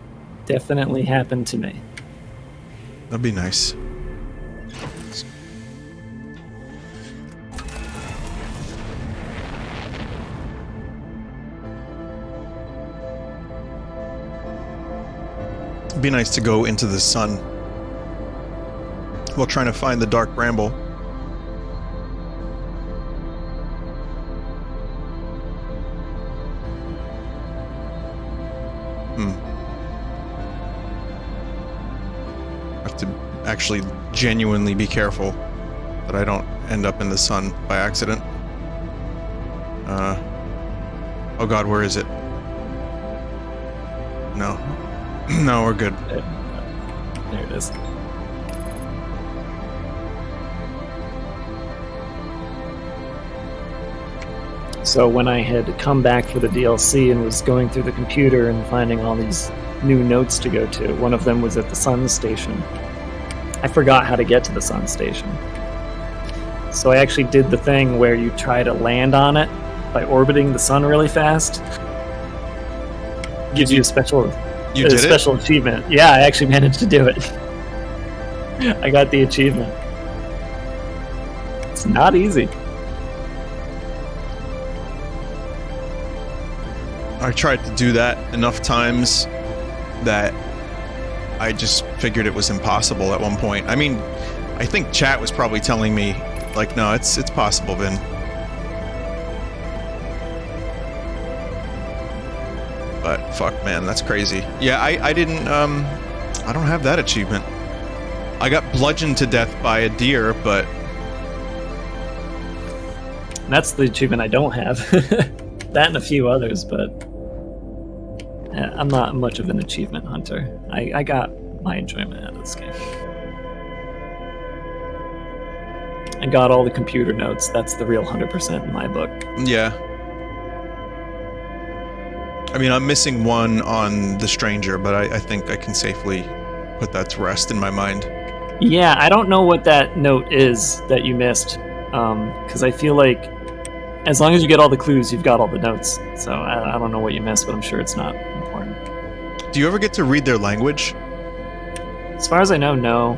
definitely happened to me. That'd be nice. It'd be nice to go into the sun while trying to find the dark bramble. Have to actually genuinely be careful that I don't end up in the sun by accident. Oh god, where is it? No. No, we're good. There it is. So when I had come back for the DLC and was going through the computer and finding all these new notes to go to, one of them was at the sun station. I forgot how to get to the sun station. So I actually did the thing where you try to land on it by orbiting the sun really fast. Gives you a special achievement. Yeah, I actually managed to do it. I got the achievement. It's not easy. I tried to do that enough times that I just figured it was impossible at one point. I mean, I think chat was probably telling me, like, no, it's possible, Vin. But fuck, man, that's crazy. Yeah, I didn't, I don't have that achievement. I got bludgeoned to death by a deer, but... That's the achievement I don't have. That and a few others, but... I'm not much of an achievement hunter. I got my enjoyment out of this game. I got all the computer notes. That's the real 100% in my book. Yeah. I mean, I'm missing one on The Stranger, but I think I can safely put that to rest in my mind. Yeah, I don't know what that note is that you missed, because I feel like as long as you get all the clues, you've got all the notes. So I don't know what you missed, but I'm sure it's not important. Do you ever get to read their language? As far as I know, no.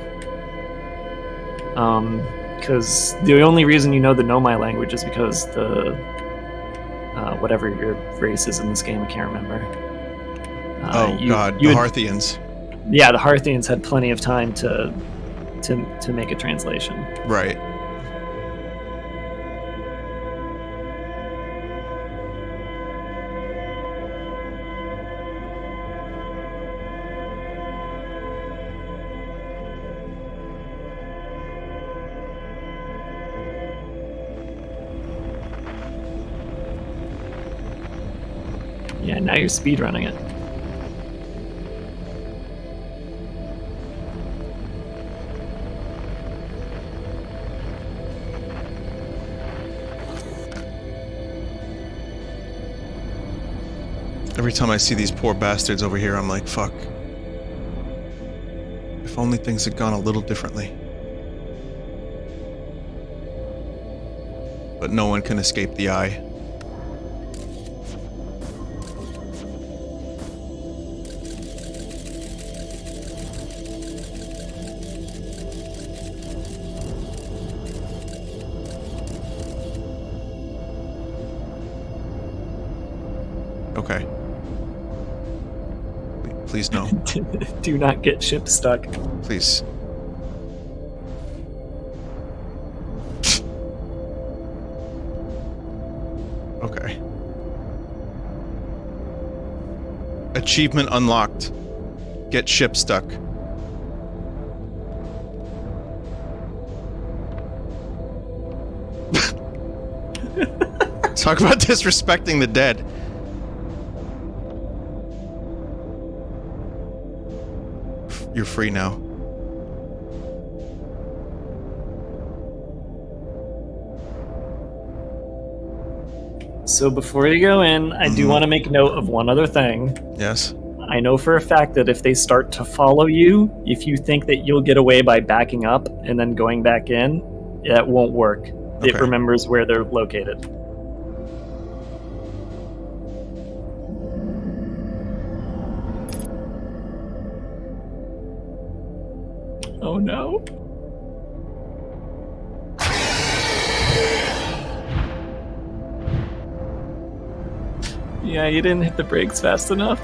Because the only reason you know the Nomai language is because the whatever your race is in this game, I can't remember. The Harthians. Yeah, the Harthians had plenty of time to make a translation. Right. Yeah, now you're speedrunning it. Every time I see these poor bastards over here, I'm like, fuck. If only things had gone a little differently. But no one can escape the eye. Okay. Please no. Do not get ship stuck. Please. Okay. Achievement unlocked. Get ship stuck. Talk about disrespecting the dead. You're free now. So before you go in, I do want to make note of one other thing. Yes. I know for a fact that if they start to follow you, if you think that you'll get away by backing up and then going back in, that won't work. Okay. It remembers where they're located. Oh no. Yeah, you didn't hit the brakes fast enough.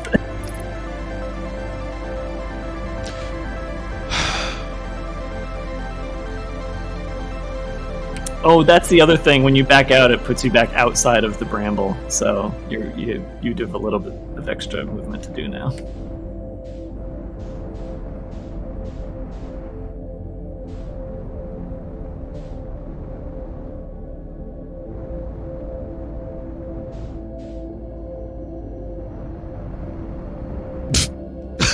Oh, that's the other thing. When you back out, it puts you back outside of the bramble. So you have a little bit of extra movement to do now.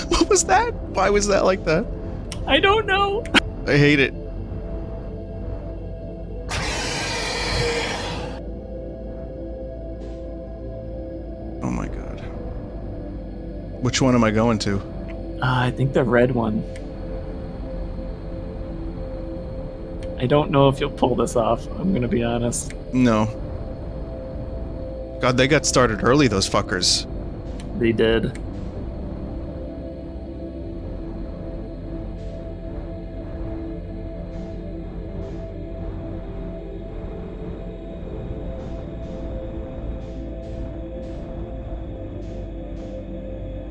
What was that? Why was that like that? I don't know. I hate it. Oh my god. Which one am I going to? I think the red one. I don't know if you'll pull this off. I'm gonna be honest. No. God, they got started early, those fuckers. They did.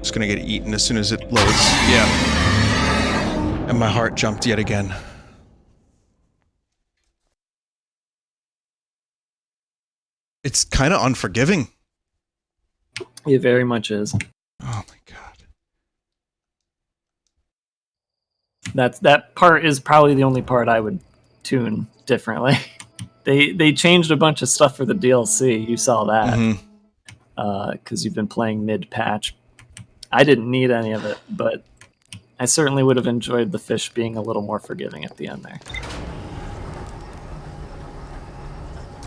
Just gonna get eaten as soon as it loads. Yeah. And my heart jumped yet again. It's kind of unforgiving. It very much is. Oh my god. That part is probably the only part I would tune differently. They changed a bunch of stuff for the DLC. You saw that. Because you've been playing mid-patch. I didn't need any of it, but I certainly would have enjoyed the fish being a little more forgiving at the end there.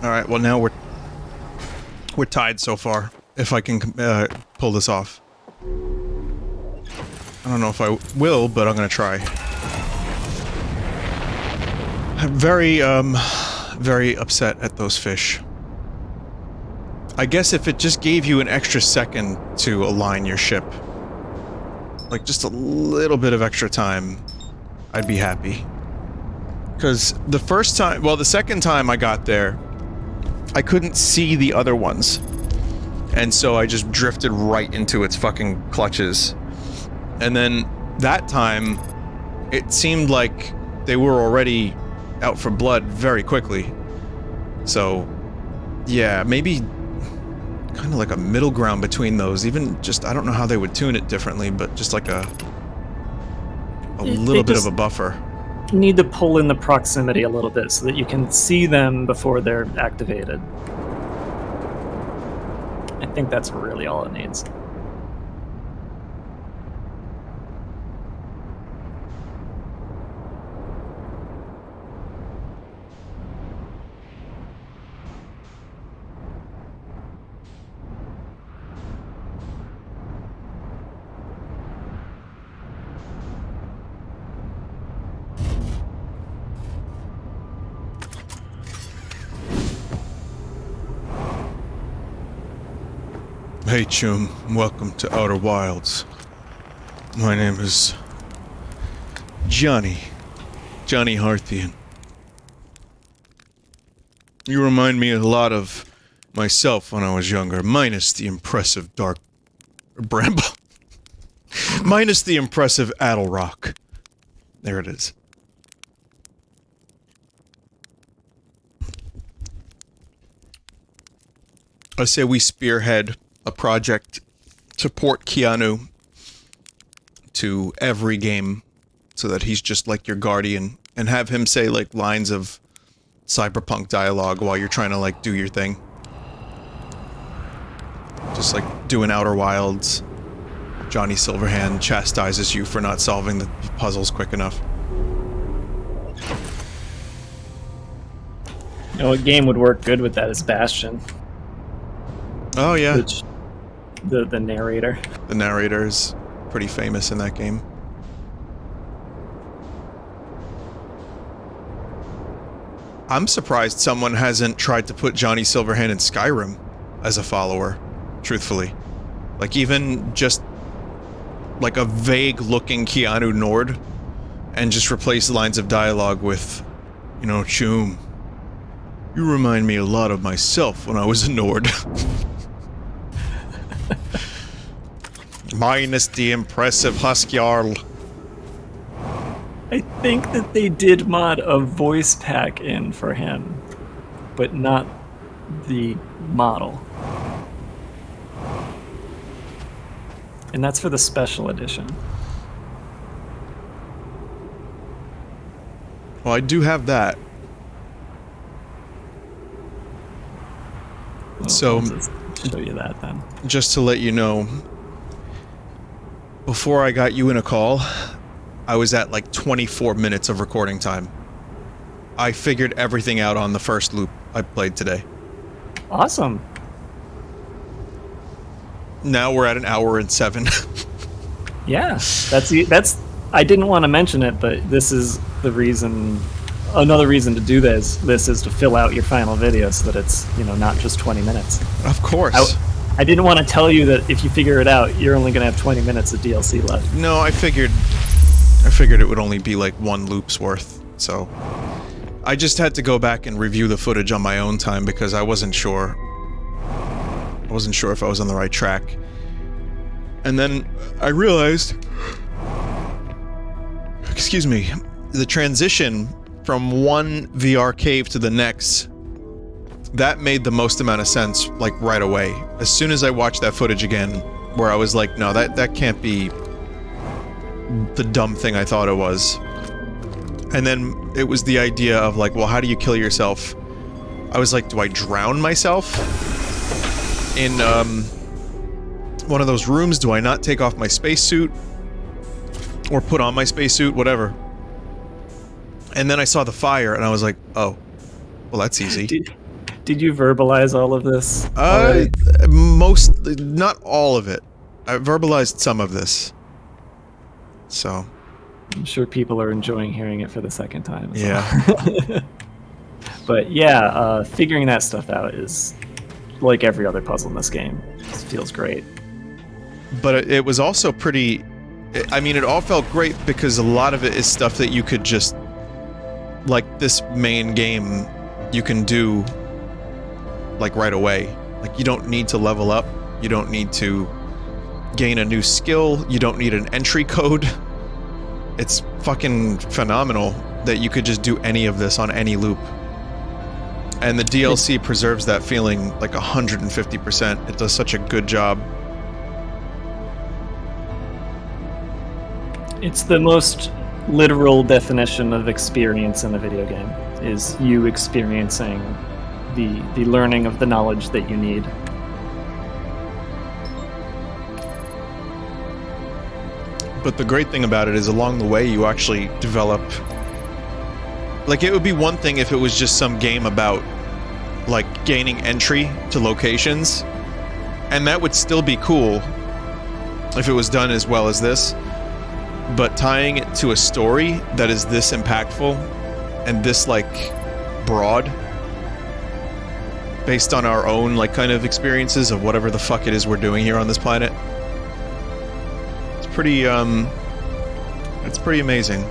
Alright, well now we're tied so far, if I can pull this off. I don't know if I will, but I'm gonna try. I'm very upset at those fish. I guess if it just gave you an extra second to align your ship, like just a little bit of extra time, I'd be happy. Because the first time, well, the second time I got there, I couldn't see the other ones. And so I just drifted right into its fucking clutches. And then that time, it seemed like they were already out for blood very quickly. So, yeah, maybe kind of like a middle ground between those. Even just, I don't know how they would tune it differently, but just like a little bit of a buffer. Need to pull in the proximity a little bit so that you can see them before they're activated. I think that's really all it needs. Hey, Chum. Welcome to Outer Wilds. My name is Johnny Harthian. You remind me a lot of myself when I was younger, minus the impressive dark bramble. Minus the impressive Addlerock. There it is. I say we spearhead a project to port Keanu to every game so that he's just like your guardian, and have him say like lines of cyberpunk dialogue while you're trying to like do your thing. Just like doing Outer Wilds. Johnny Silverhand chastises you for not solving the puzzles quick enough. You know, what game would work good with that is Bastion. Oh yeah. Which, the narrator. The narrator is pretty famous in that game. I'm surprised someone hasn't tried to put Johnny Silverhand in Skyrim as a follower, truthfully. Like even just like a vague looking Keanu Nord and just replace lines of dialogue with, you know, Chum, you remind me a lot of myself when I was a Nord. Minus the impressive Huskjarl. I think that they did mod a voice pack in for him, but not the model. And that's for the special edition. Well, I do have that. Well, So, I'll just show you that then. just to let you know, before I got you in a call, I was at like 24 minutes of recording time. I figured everything out on the first loop I played today. Awesome. Now we're at 1 hour and 7. Yeah, that's. I didn't want to mention it, but this is the reason. Another reason to do this is to fill out your final video so that it's, you know, not just 20 minutes. Of course. I didn't want to tell you that if you figure it out, you're only going to have 20 minutes of DLC left. No, I figured it would only be like 1 loop's worth. So I just had to go back and review the footage on my own time because I wasn't sure. I wasn't sure if I was on the right track. And then I realized, excuse me, the transition from one VR cave to the next, that made the most amount of sense, like, right away. As soon as I watched that footage again, where I was like, no, that can't be the dumb thing I thought it was. And then it was the idea of like, well, how do you kill yourself? I was like, do I drown myself in one of those rooms? Do I not take off my spacesuit? Or put on my spacesuit? Whatever. And then I saw the fire, and I was like, oh, well, that's easy. Did you verbalize all of this? Not all of it. I verbalized some of this. So. I'm sure people are enjoying hearing it for the second time. Yeah. But yeah, figuring that stuff out is like every other puzzle in this game. It feels great. But it was also pretty... I mean, it all felt great because a lot of it is stuff that you could just... Like, this main game, you can do, like, right away. Like, you don't need to level up. You don't need to gain a new skill. You don't need an entry code. It's fucking phenomenal that you could just do any of this on any loop. And the DLC preserves that feeling like 150%. It does such a good job. It's the most literal definition of experience in a video game, is you experiencing the learning of the knowledge that you need. But the great thing about it is along the way you actually develop... Like, it would be one thing if it was just some game about, like, gaining entry to locations, and that would still be cool if it was done as well as this. But tying it to a story that is this impactful and this, like, broad, based on our own, like, kind of experiences of whatever the fuck it is we're doing here on this planet. It's pretty amazing.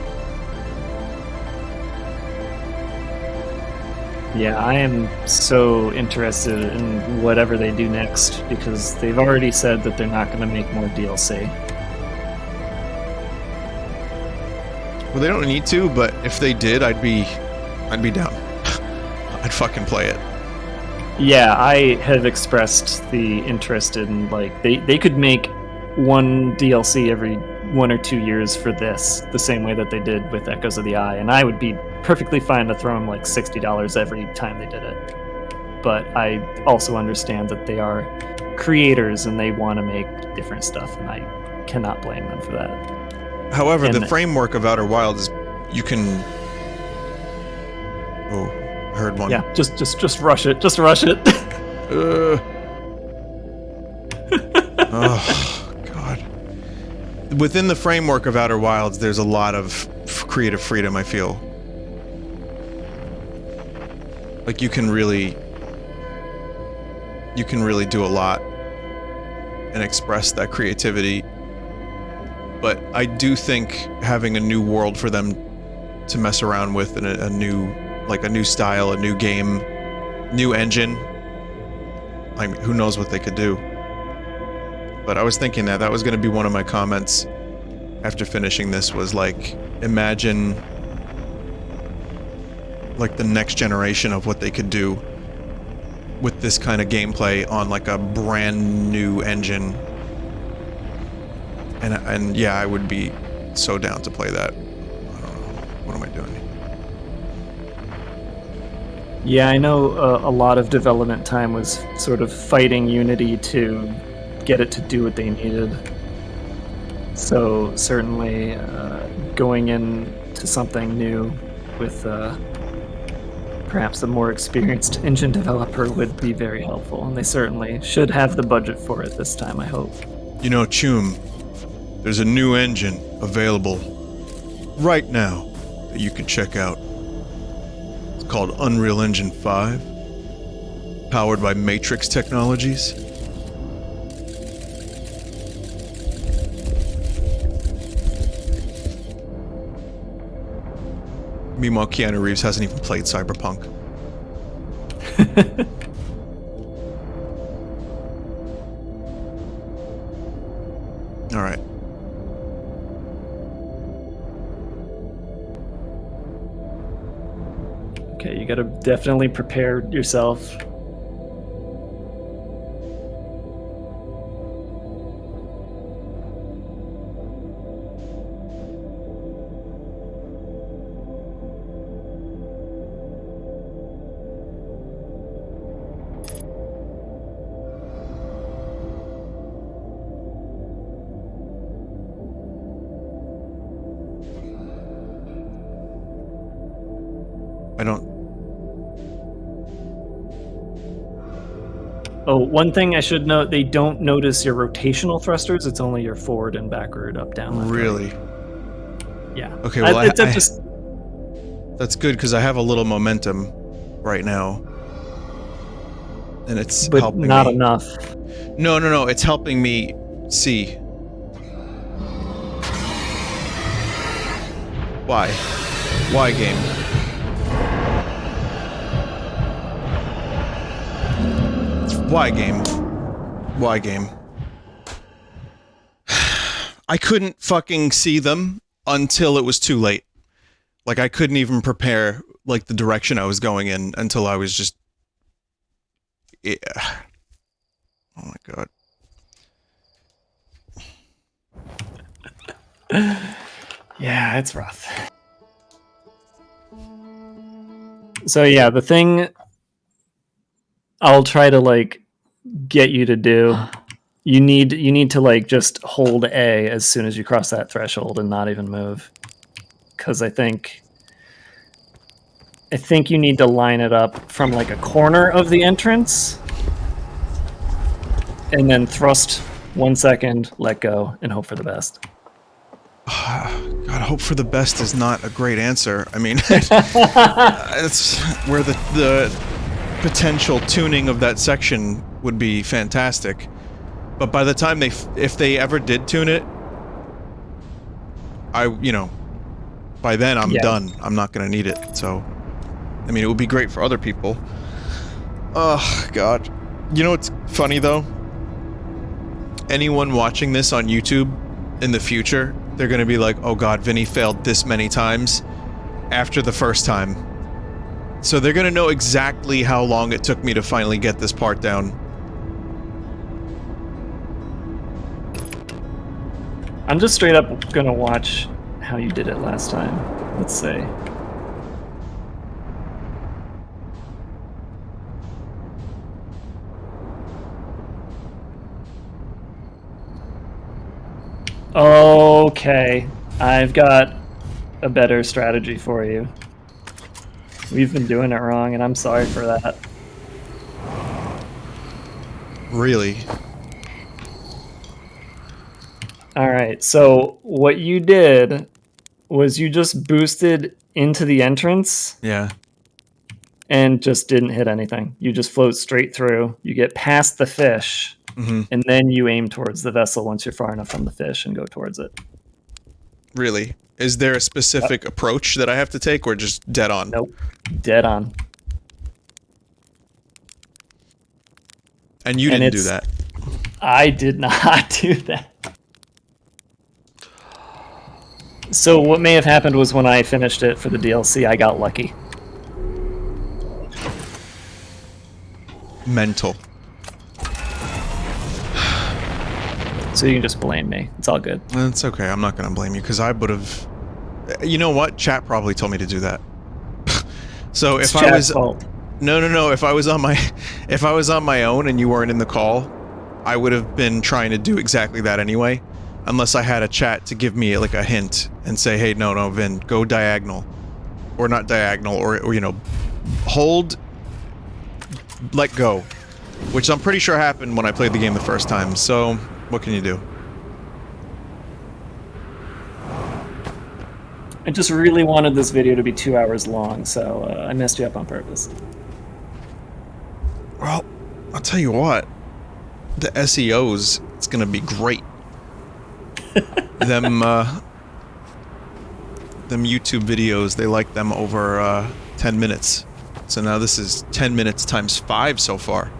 Yeah, I am so interested in whatever they do next, because they've already said that they're not going to make more DLC. Well, they don't need to, but if they did, I'd be down. I'd fucking play it. Yeah, I have expressed the interest in, like, they could make one DLC every 1 or 2 years for this, the same way that they did with Echoes of the Eye, and I would be perfectly fine to throw them like $60 every time they did it. But I also understand that they are creators and they want to make different stuff, and I cannot blame them for that. However, the framework of Outer Wilds, you can... Oh, I heard one. Yeah, just rush it. Just rush it. Oh, God. Within the framework of Outer Wilds, there's a lot of creative freedom, I feel. Like, you can really do a lot and express that creativity. But I do think having a new world for them to mess around with, and a new style, a new game, new engine. I mean, who knows what they could do. But I was thinking that was going to be one of my comments after finishing this, was like, imagine like the next generation of what they could do with this kind of gameplay on like a brand new engine. And yeah, I would be so down to play that. I don't know. What am I doing? Yeah, I know a lot of development time was sort of fighting Unity to get it to do what they needed. So certainly going into something new with perhaps a more experienced engine developer would be very helpful, and they certainly should have the budget for it this time, I hope. You know, Chum, there's a new engine available right now that you can check out. It's called Unreal Engine 5, powered by Matrix Technologies. Meanwhile, Keanu Reeves hasn't even played Cyberpunk. All right. Okay, you gotta definitely prepare yourself. I don't... Oh, one thing I should note, they don't notice your rotational thrusters, it's only your forward and backward, up, down, left, Really? right. Yeah. Okay, well, just... That's good, because I have a little momentum right now. And it's but helping not me. enough. No, it's helping me see. Why? Why, game? Why, game? Why, game? I couldn't fucking see them until it was too late. Like, I couldn't even prepare, like, the direction I was going in until I was just... Yeah. Oh my god. Yeah, it's rough. So yeah, the thing I'll try to, like, get you to do, you need to, like, just hold A as soon as you cross that threshold and not even move. Because I think you need to line it up from, like, a corner of the entrance and then thrust 1 second, let go, and hope for the best. God, hope for the best is not a great answer. I mean, it's where the potential tuning of that section would be fantastic. But by the time if they ever did tune it, by then I'm done. I'm not gonna need it. So, I mean, it would be great for other people. Oh, God. You know what's funny, though? Anyone watching this on YouTube in the future, they're gonna be like, oh God, Vinny failed this many times after the first time. So they're gonna know exactly how long it took me to finally get this part down. I'm just straight up gonna watch how you did it last time. Let's see. Okay, I've got a better strategy for you. We've been doing it wrong, and I'm sorry for that. Really? Alright, so what you did was you just boosted into the entrance. Yeah. And just didn't hit anything. You just float straight through. You get past the fish, and then you aim towards the vessel once you're far enough from the fish and go towards it. Really? Is there a specific approach that I have to take, or just dead on? Nope. Dead on. And you didn't do that? I did not do that. So what may have happened was when I finished it for the DLC, I got lucky. Mental. So you can just blame me. It's all good. It's okay. I'm not going to blame you, because I would have... You know what? Chat probably told me to do that. So if I was... fault. No. If I was on my own and you weren't in the call, I would have been trying to do exactly that anyway. Unless I had a chat to give me like a hint and say, hey, no, Vin, go diagonal. Or not diagonal, or you know, hold, let go. Which I'm pretty sure happened when I played the game the first time, so what can you do? I just really wanted this video to be 2 hours long, so I messed you up on purpose. Well, I'll tell you what. The SEOs, it's gonna be great. Them YouTube videos, they like them over 10 minutes. So now this is 10 minutes times 5 so far.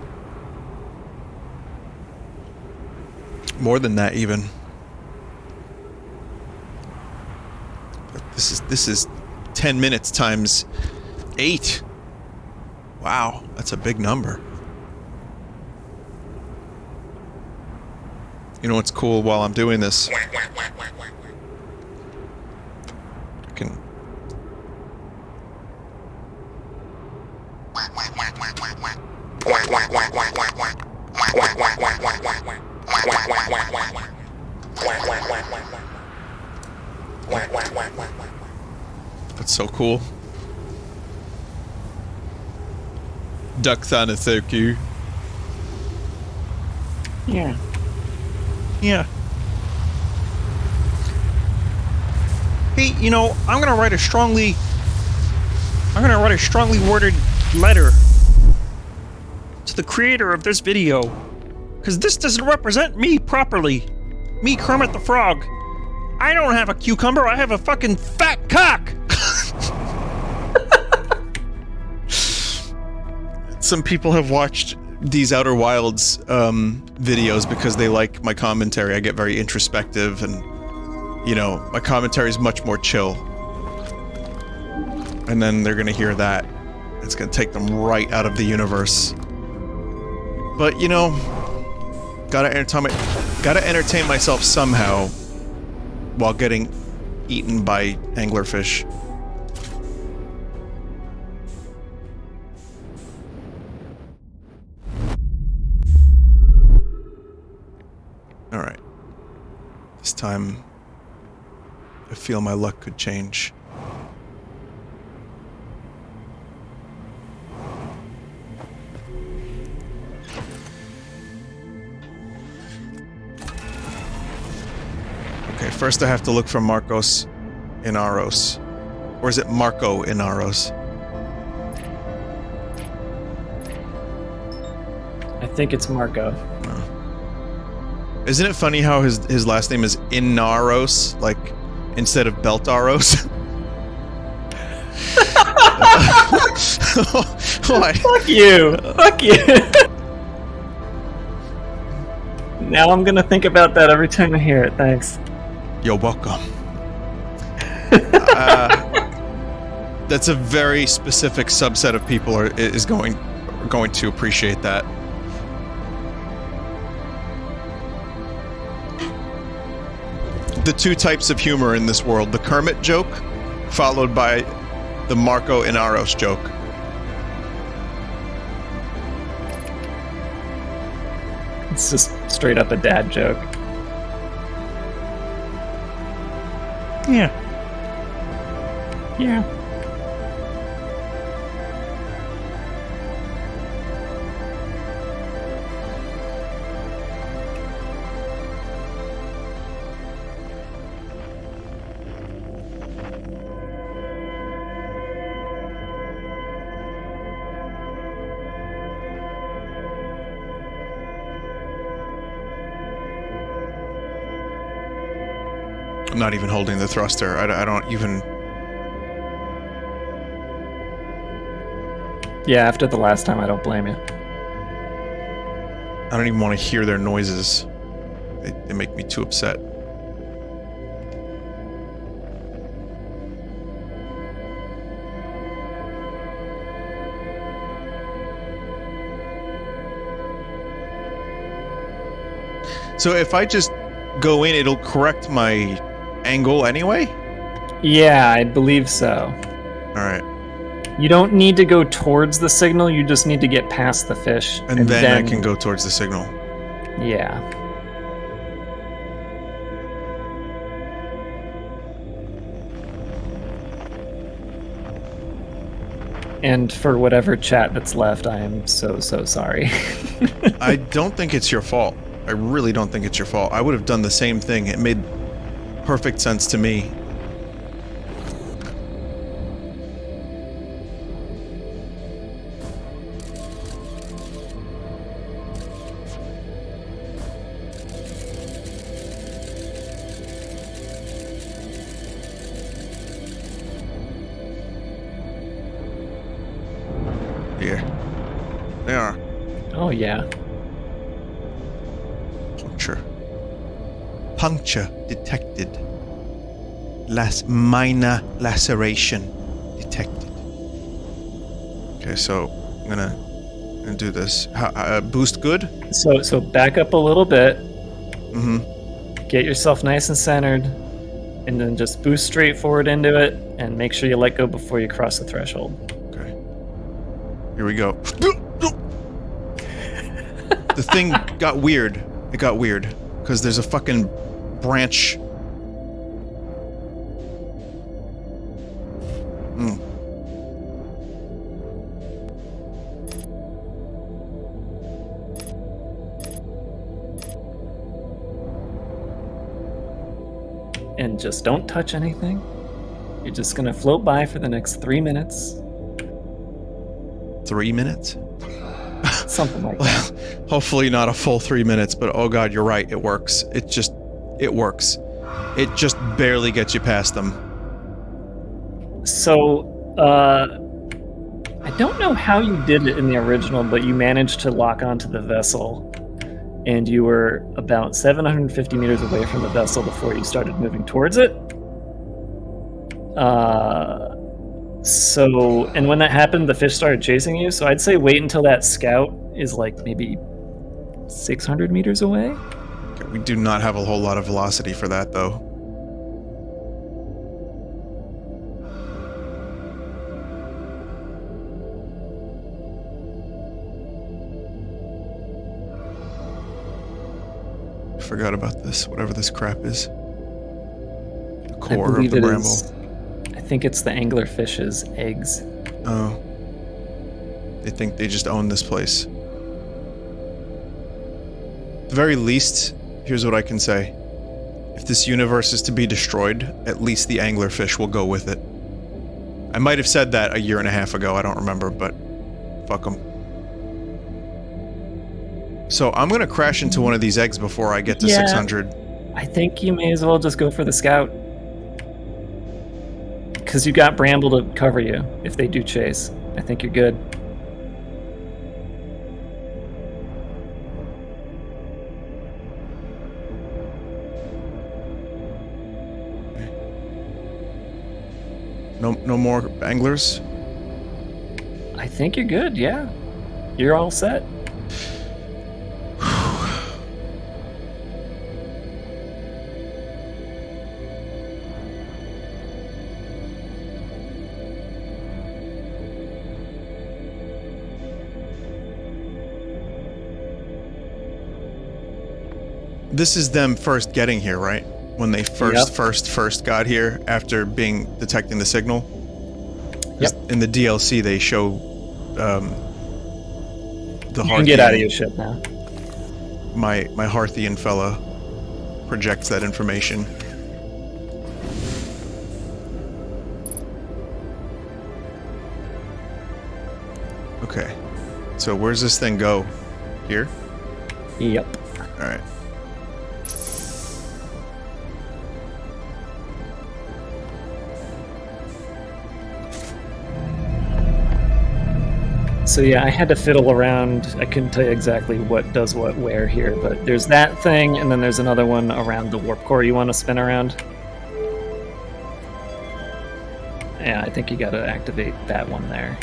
More than that even. This is 10 minutes times 8. Wow, that's a big number. You know what's cool while I'm doing this? I can... That's so cool. Duck Thanathoku. Yeah. Yeah. Hey, you know, I'm gonna write a strongly worded letter to the creator of this video, because this doesn't represent me properly. Me, Kermit the Frog. I don't have a cucumber, I have a fucking fat cock! Some people have watched these Outer Wilds videos because they like my commentary. I get very introspective, and you know, my commentary is much more chill. And then they're gonna hear that. It's gonna take them right out of the universe. But you know, gotta entertain myself somehow while getting eaten by anglerfish. Alright. This time, I feel my luck could change. Okay, first I have to look for Marcos Inaros. Or is it Marco Inaros? I think it's Marco. No. Isn't it funny how his last name is Inaros, like instead of Beltaros? Why? Fuck you! Fuck you! Now I'm gonna think about that every time I hear it. Thanks. You're welcome. That's a very specific subset of people is going to appreciate that. The two types of humor in this world: the Kermit joke, followed by the Marco Inaros joke. It's just straight up a dad joke. Yeah. Yeah. I'm not even holding the thruster. I don't even... Yeah, after the last time, I don't blame you. I don't even want to hear their noises. They make me too upset. So if I just go in, it'll correct my angle anyway? Yeah, I believe so. Alright. You don't need to go towards the signal, you just need to get past the fish. And then I can go towards the signal. Yeah. And for whatever chat that's left, I am so sorry. I don't think it's your fault. I really don't think it's your fault. I would have done the same thing. It made perfect sense to me. Here. They are. Oh, yeah. Puncture detected. Minor laceration detected. Okay, so I'm gonna do this. Boost good? So back up a little bit. Mm-hmm. Get yourself nice and centered, and then just boost straight forward into it, and make sure you let go before you cross the threshold. Okay. Here we go. The thing got weird. It got weird because there's a fucking branch. And just don't touch anything. You're just gonna float by for the next 3 minutes. 3 minutes? Something like that. Hopefully not a full 3 minutes, but oh god, you're right, it works. It works. It just barely gets you past them. So, I don't know how you did it in the original, but you managed to lock onto the vessel, and you were about 750 meters away from the vessel before you started moving towards it. And when that happened, the fish started chasing you, so I'd say wait until that scout is like maybe 600 meters away. Okay, we do not have a whole lot of velocity for that, though. I forgot about this, whatever this crap is. The core of the bramble. I think it's the anglerfish's eggs. Oh. They think they just own this place. At the very least, here's what I can say. If this universe is to be destroyed, at least the anglerfish will go with it. I might have said that a year and a half ago, I don't remember, but fuck them. So I'm gonna crash into one of these eggs before I get to 600. I think you may as well just go for the scout. Because you got Bramble to cover you if they do chase. I think you're good. No more anglers? I think you're good, yeah. You're all set. This is them first getting here, right? When they first got here after detecting the signal. Yep. In the DLC, they show the You can get out of your ship now. My Harthian fella projects that information. Okay. So where's this thing go? Here? Yep. All right. So yeah, I had to fiddle around. I couldn't tell you exactly what does what where here, but there's that thing, and then there's another one around the warp core you want to spin around. Yeah, I think you got to activate that one there.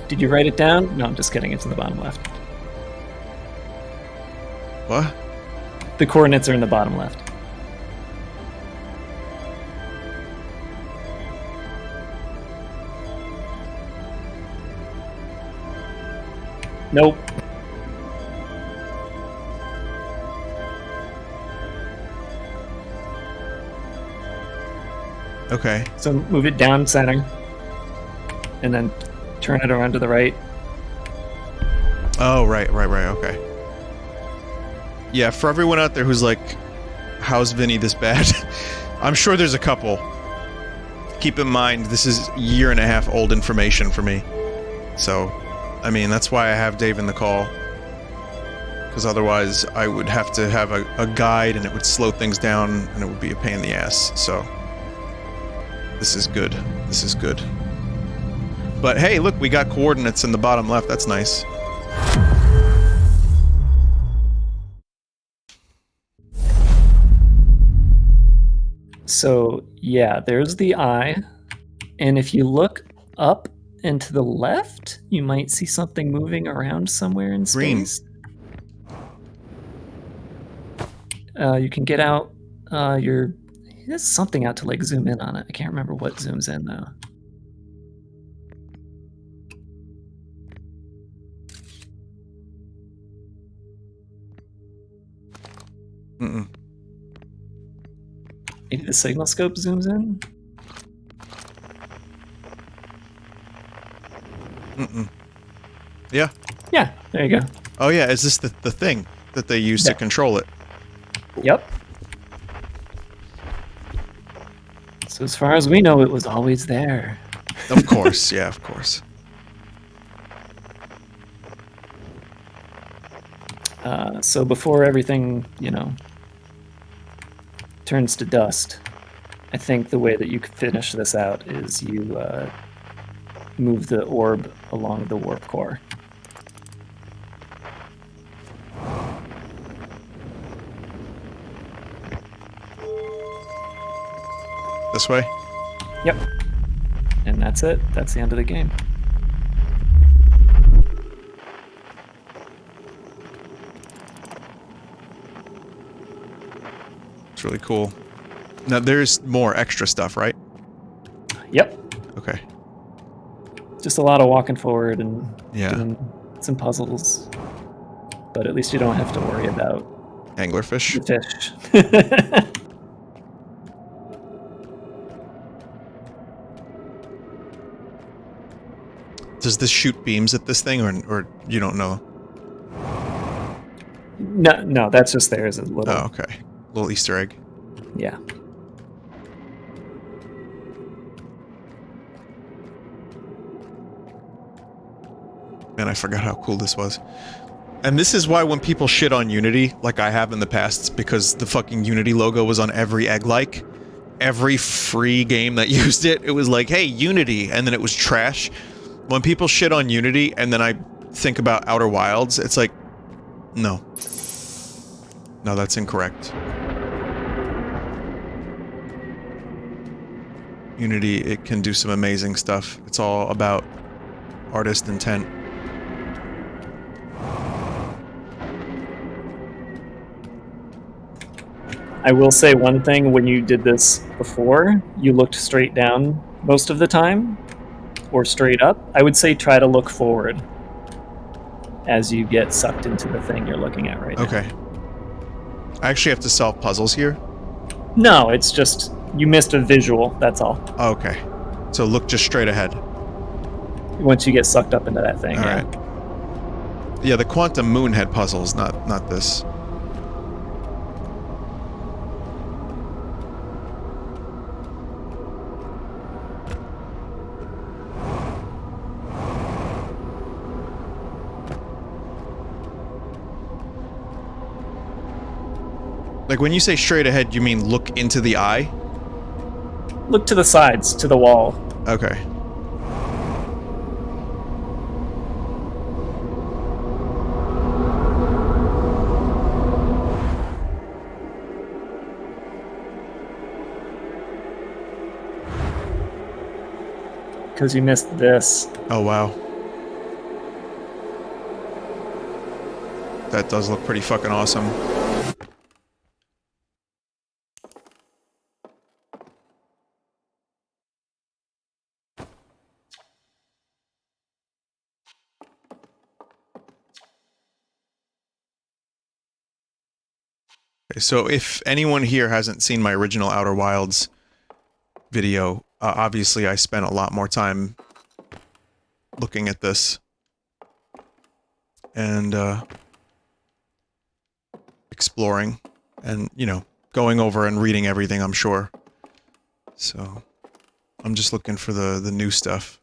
Did you write it down? No, I'm just kidding. It's in the bottom left. What? The coordinates are in the bottom left. Nope. Okay. So move it down center, and then turn it around to the right. Oh, right, okay. Yeah, for everyone out there who's like, how's Vinny this bad? I'm sure there's a couple. Keep in mind, this is a year and a half old information for me. So, I mean, that's why I have Dave in the call. Because otherwise, I would have to have a guide, and it would slow things down, and it would be a pain in the ass. So, this is good. This is good. But hey, look, we got coordinates in the bottom left. That's nice. So, yeah, there's the eye. And if you look up and to the left, you might see something moving around somewhere in space. You can get out there's something out to like zoom in on it. I can't remember what zooms in though. Maybe the signal scope zooms in? Yeah. Yeah, there you go. Oh yeah, is this the thing that they use to control it? Yep. So as far as we know, it was always there. Of course, yeah, of course. So before everything, turns to dust, I think the way that you could finish this out is you move the orb along the warp core. This way? Yep. And that's it. That's the end of the game. It's really cool. Now there's more extra stuff, right? Yep. Okay. Just a lot of walking forward and Yeah. doing some puzzles. But at least you don't have to worry about Anglerfish? the fish. Does this shoot beams at this thing, or you don't know? No, that's just there as a little... Oh, okay. Little Easter egg. Yeah. Man, I forgot how cool this was. And this is why when people shit on Unity, like I have in the past, because the fucking Unity logo was on every egg-like, every free game that used it, it was like, hey, Unity, and then it was trash. When people shit on Unity, and then I think about Outer Wilds, it's like, no. No, that's incorrect. Unity, it can do some amazing stuff. It's all about artist intent. I will say one thing, when you did this before, you looked straight down most of the time, or straight up. I would say try to look forward as you get sucked into the thing you're looking at right now. Okay. I actually have to solve puzzles here? No, it's just, you missed a visual, that's all. Okay. So look just straight ahead. Once you get sucked up into that thing, All yeah. right. Yeah, the Quantum Moon had puzzles, not this. Like, when you say straight ahead, you mean look into the eye? Look to the sides, to the wall. Okay. Because you missed this. Oh, wow. That does look pretty fucking awesome. Okay, so if anyone here hasn't seen my original Outer Wilds video, obviously I spent a lot more time looking at this. And, exploring. And, you know, going over and reading everything, I'm sure. So, I'm just looking for the new stuff.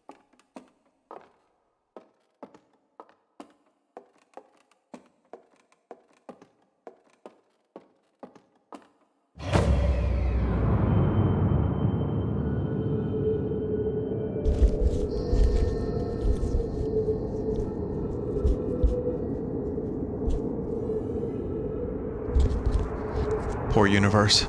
Poor universe.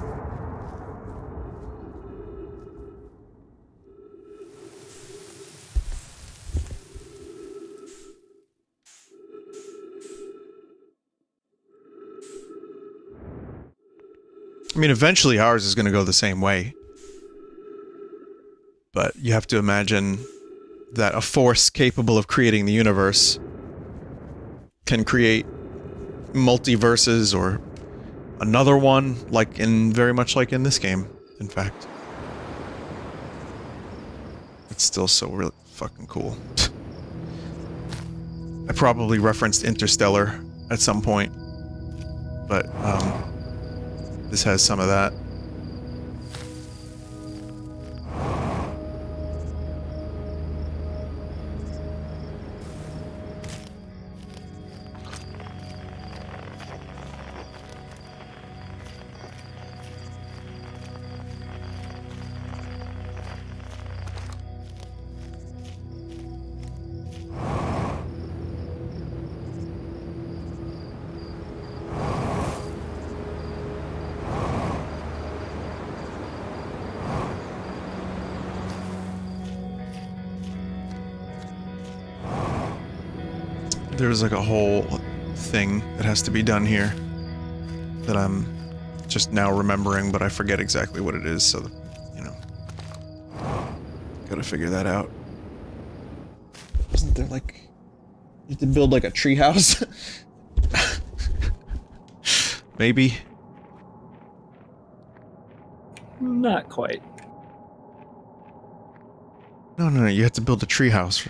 I mean, eventually ours is going to go the same way. But you have to imagine that a force capable of creating the universe can create multiverses or another one, like in, very much like in this game, in fact. It's still so really fucking cool. I probably referenced Interstellar at some point, but, this has some of that. There's like a whole thing that has to be done here that I'm just now remembering, but I forget exactly what it is, so, you know, gotta figure that out. Isn't there like, you have to build like a treehouse? Maybe. Not quite. No, you have to build a treehouse.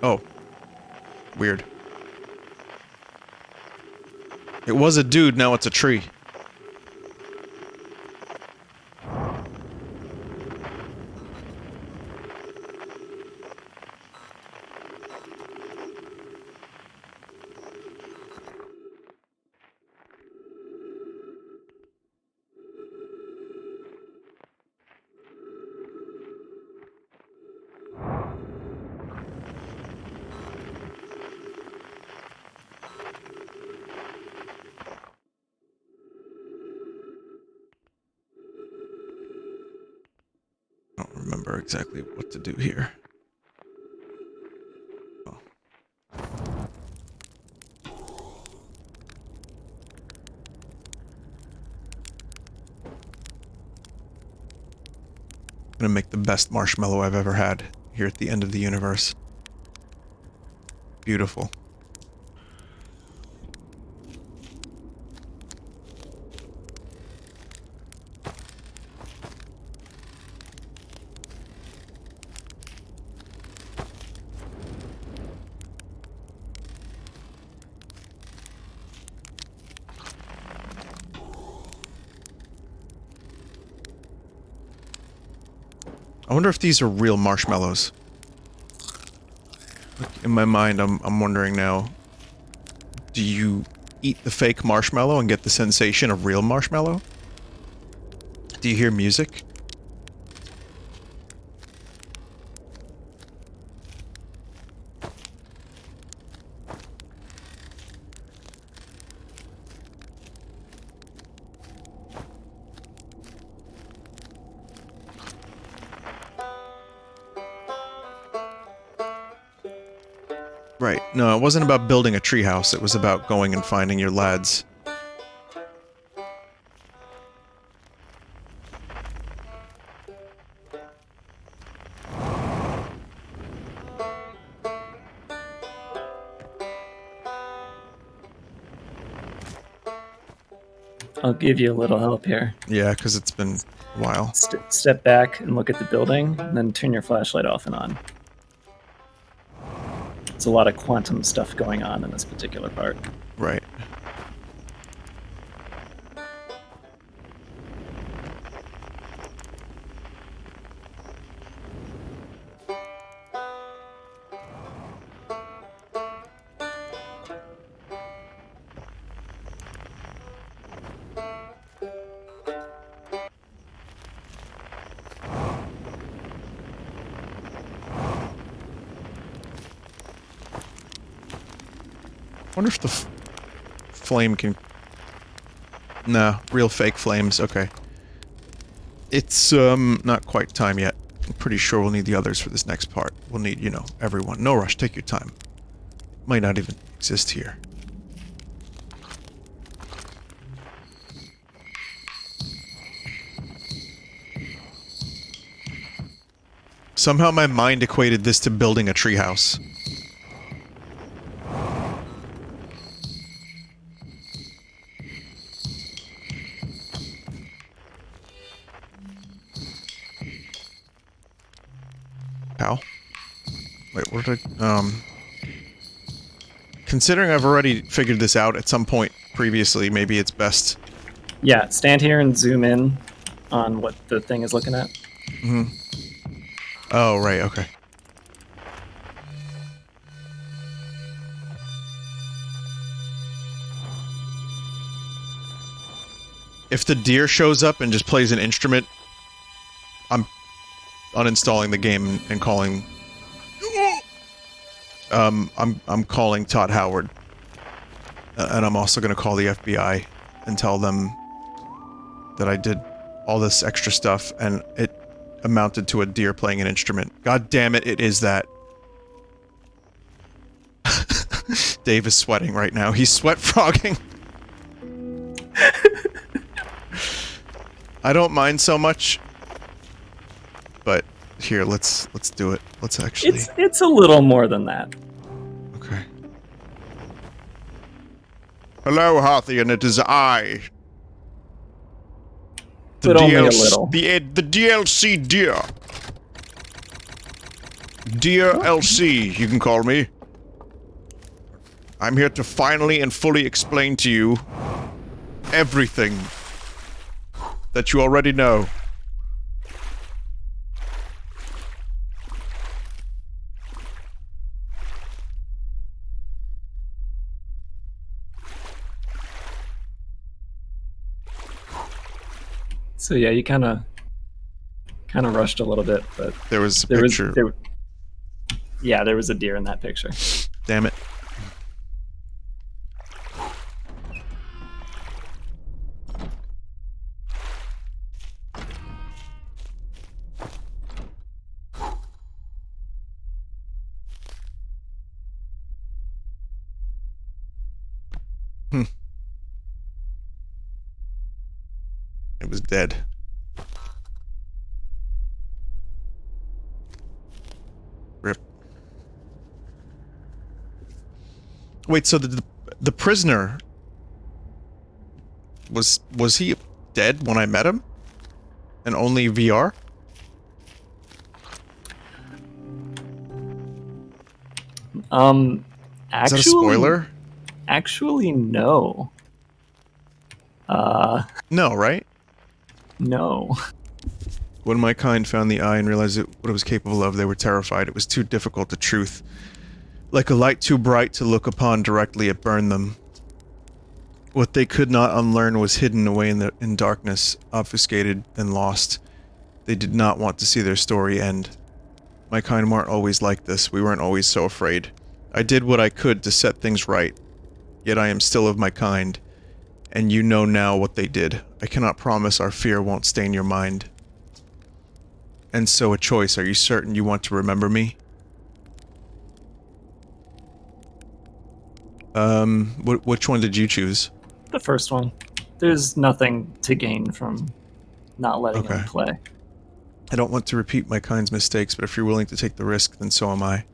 Oh. Weird. It was a dude, now it's a tree. I don't remember exactly what to do here. Oh. I'm gonna make the best marshmallow I've ever had here at the end of the universe. Beautiful. I wonder if these are real marshmallows. In my mind, I'm wondering now, do you eat the fake marshmallow and get the sensation of real marshmallow? Do you hear music? Right. No, it wasn't about building a treehouse. It was about going and finding your lads. I'll give you a little help here. Yeah, because it's been a while. Step back and look at the building, and then turn your flashlight off and on. There's a lot of quantum stuff going on in this particular part. Right. I wonder if the flame can... Nah, real fake flames, okay. It's, not quite time yet. I'm pretty sure we'll need the others for this next part. We'll need, you know, everyone. No rush, take your time. Might not even exist here. Somehow my mind equated this to building a treehouse. How? Wait, what did I... Considering I've already figured this out at some point previously, maybe it's best... Yeah, stand here and zoom in on what the thing is looking at. Mm-hmm. Oh, right, okay. If the deer shows up and just plays an instrument, I'm uninstalling the game and calling... I'm calling Todd Howard. And I'm also gonna call the FBI and tell them that I did all this extra stuff and it amounted to a deer playing an instrument. God damn it, it is that. Dave is sweating right now. He's sweat frogging. I don't mind so much. But here, let's do it. Let's actually... It's a little more than that. Okay. Hello, Harthian, it is I. But only a little. The DLC deer. Dear LC, you can call me. I'm here to finally and fully explain to you everything that you already know. So yeah, you kind of rushed a little bit, but There was a picture. There was a deer in that picture. Damn it. It was dead. Rip. Wait, so the prisoner was he dead when I met him? And only VR? Actually, is that a spoiler? Actually, no. No, right? No. When my kind found the eye and realized what it was capable of, they were terrified. It was too difficult to truth. Like a light too bright to look upon directly, it burned them. What they could not unlearn was hidden away in darkness, obfuscated and lost. They did not want to see their story end. My kind weren't always like this. We weren't always so afraid. I did what I could to set things right. Yet I am still of my kind. And you know now what they did. I cannot promise our fear won't stain your mind. And so a choice. Are you certain you want to remember me? Which one did you choose? The first one. There's nothing to gain from not letting him play. I don't want to repeat my kind's mistakes, but if you're willing to take the risk, then so am I.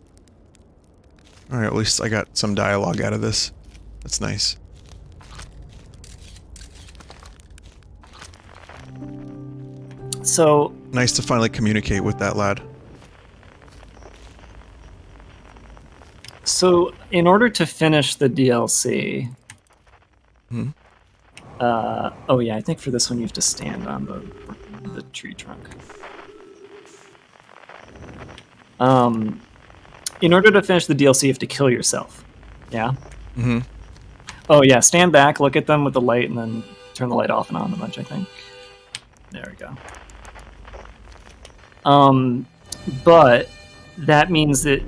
Alright, at least I got some dialogue out of this. That's nice. So... Nice to finally communicate with that lad. So, in order to finish the DLC... oh yeah, I think for this one you have to stand on the tree trunk. In order to finish the DLC, you have to kill yourself. Yeah? Mm-hmm. Oh yeah, stand back, look at them with the light, and then turn the light off and on a bunch, I think. There we go. But that means that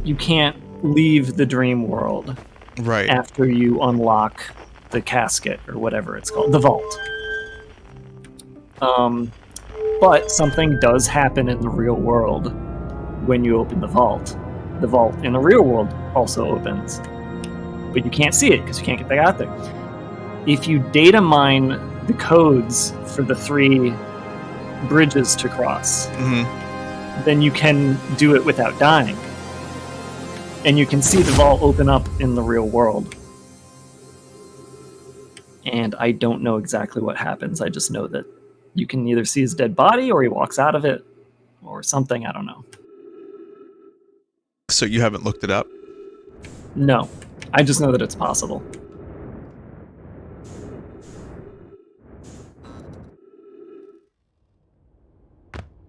you can't leave the dream world right after you unlock the casket or whatever it's called, the vault. But something does happen in the real world when you open the vault. The vault in the real world also opens, but you can't see it because you can't get back out there. If you data mine the codes for the 3 bridges to cross, then you can do it without dying. And you can see the vault open up in the real world. And I don't know exactly what happens. I just know that you can either see his dead body or he walks out of it or something. I don't know. So you haven't looked it up? No. I just know that it's possible.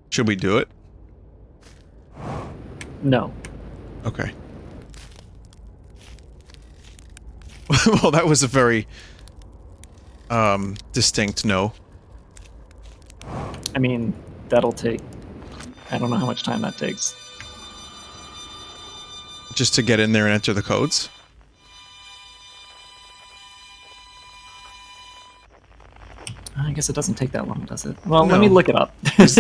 Should we do it? No. Okay. Well, that was a very distinct no. I mean, that'll take... I don't know how much time that takes. Just to get in there and enter the codes? I guess it doesn't take that long, does it? Well, No. let me look it up.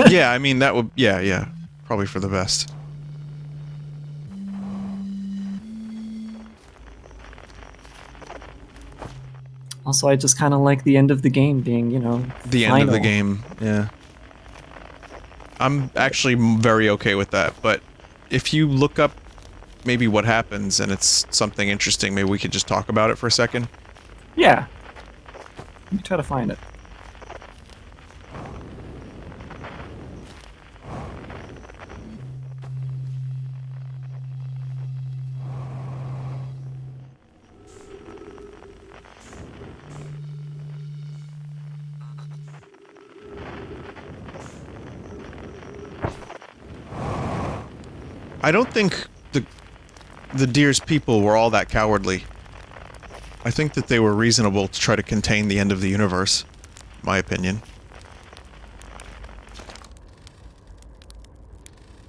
Yeah, I mean, that would... Yeah. Probably for the best. Also, I just kind of like the end of the game being, you know, The final. end of the game, yeah. I'm actually very okay with that, but if you look up maybe what happens and it's something interesting, maybe we could just talk about it for a second? Yeah. Let me try to find it. I don't think the deer's people were all that cowardly. I think that they were reasonable to try to contain the end of the universe, in my opinion.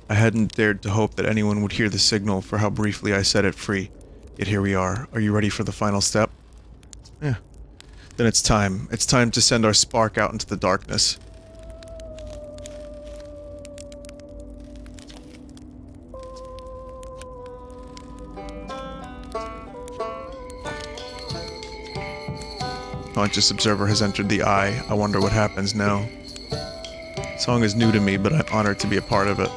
I hadn't dared to hope that anyone would hear the signal for how briefly I set it free. Yet here we are. Are you ready for the final step? Yeah. Then it's time. It's time to send our spark out into the darkness. Conscious observer has entered the eye. I wonder what happens now. The song is new to me, but I'm honored to be a part of it.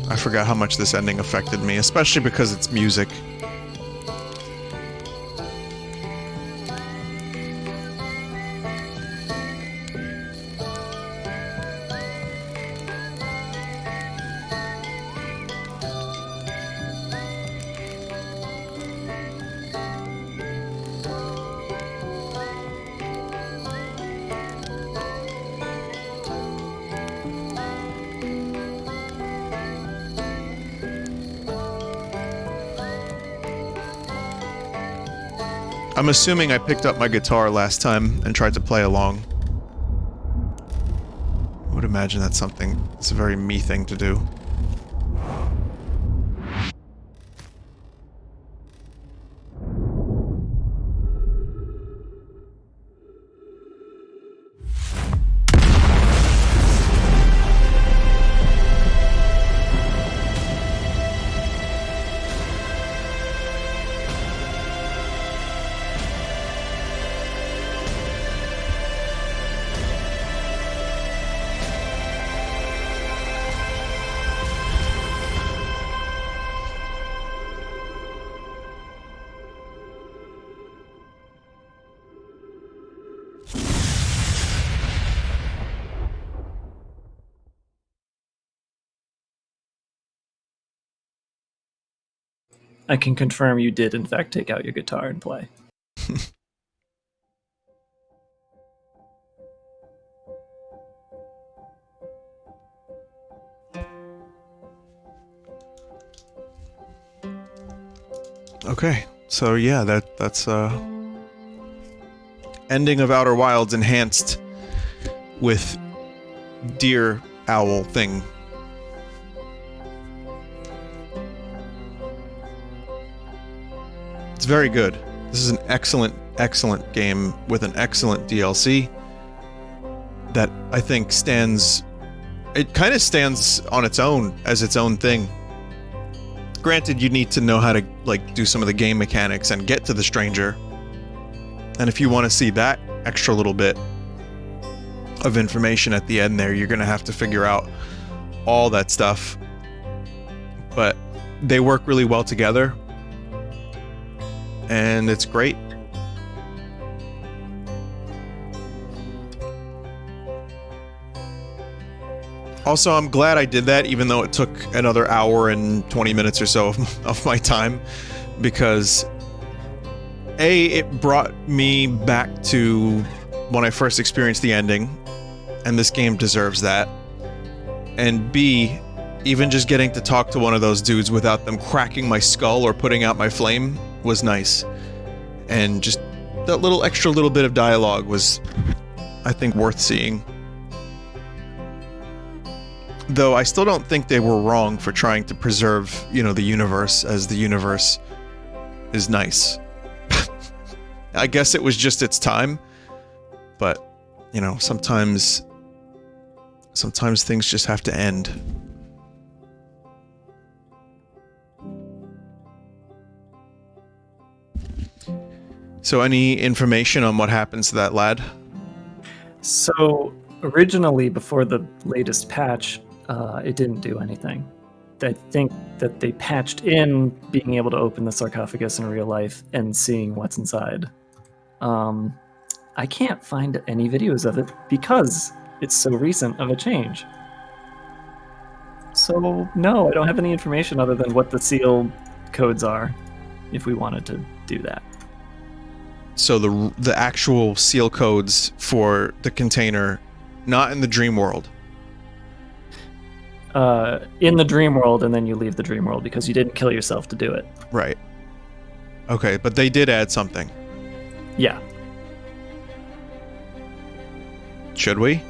I forgot how much this ending affected me, especially because it's music. I'm assuming I picked up my guitar last time and tried to play along. I would imagine that's something, it's a very me thing to do. I can confirm you did, in fact, take out your guitar and play. Okay, so yeah, that's ending of Outer Wilds enhanced with deer owl thing. It's very good. This is an excellent game with an excellent DLC that I think stands... It kind of stands on its own as its own thing. Granted, you need to know how to, like, do some of the game mechanics and get to the stranger. And if you want to see that extra little bit of information at the end there, you're going to have to figure out all that stuff. But they work really well together. And it's great. Also, I'm glad I did that, even though it took another hour and 20 minutes or so of my time, because A, it brought me back to when I first experienced the ending, and this game deserves that, and B, even just getting to talk to one of those dudes without them cracking my skull or putting out my flame was nice, and just that extra little bit of dialogue was, I think, worth seeing. Though I still don't think they were wrong for trying to preserve, you know, the universe, as the universe is nice. I guess it was just its time, but, you know, sometimes things just have to end. So any information on what happens to that lad? So, originally, before the latest patch, it didn't do anything. I think that they patched in being able to open the sarcophagus in real life and seeing what's inside. I can't find any videos of it because it's so recent of a change. So, no, I don't have any information other than what the seal codes are, if we wanted to do that. So the actual seal codes for the container, not in the dream world. In the dream world, and then you leave the dream world because you didn't kill yourself to do it. Right. Okay, but they did add something. Yeah. Should we?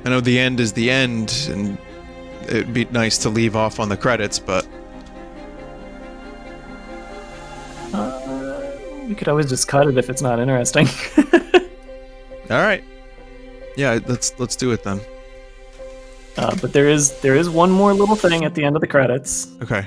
I know the end is the end, and it'd be nice to leave off on the credits, but... We could always just cut it if it's not interesting. Alright. Yeah, let's do it then. But there is one more little thing at the end of the credits. Okay.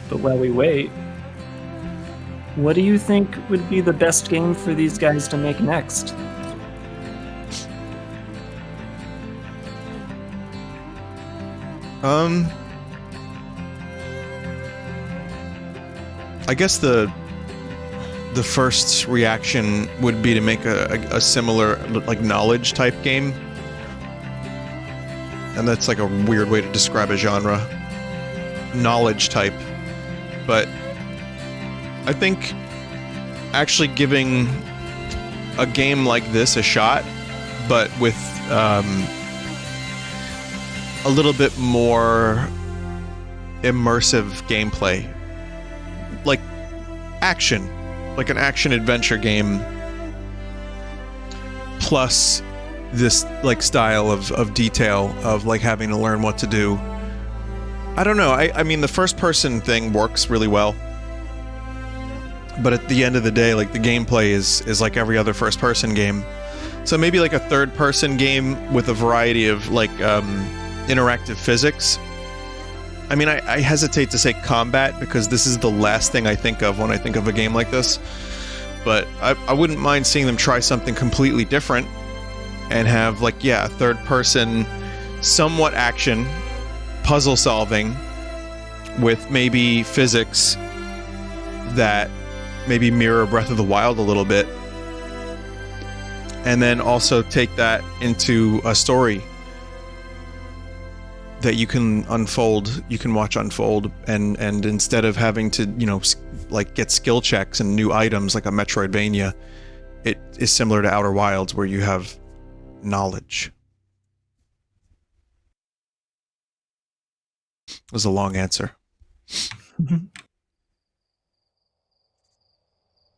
But while we wait, what do you think would be the best game for these guys to make next? I guess the first reaction would be to make a similar, like, knowledge type game. And that's like a weird way to describe a genre. Knowledge type. But I think actually giving a game like this a shot, but with a little bit more immersive gameplay, like action, like an action adventure game, plus this like style of detail of like having to learn what to do. I don't know. I mean, the first person thing works really well, but at the end of the day, like, the gameplay is like every other first person game. So maybe like a third person game with a variety of like interactive physics. I mean, I hesitate to say combat because this is the last thing I think of when I think of a game like this, but I wouldn't mind seeing them try something completely different and have, like, yeah, a third person, somewhat action, puzzle solving with maybe physics that maybe mirror Breath of the Wild a little bit, and then also take that into a story that you can watch unfold, and instead of having to, you know, like, get skill checks and new items like a Metroidvania, it is similar to Outer Wilds where you have knowledge. It was a long answer.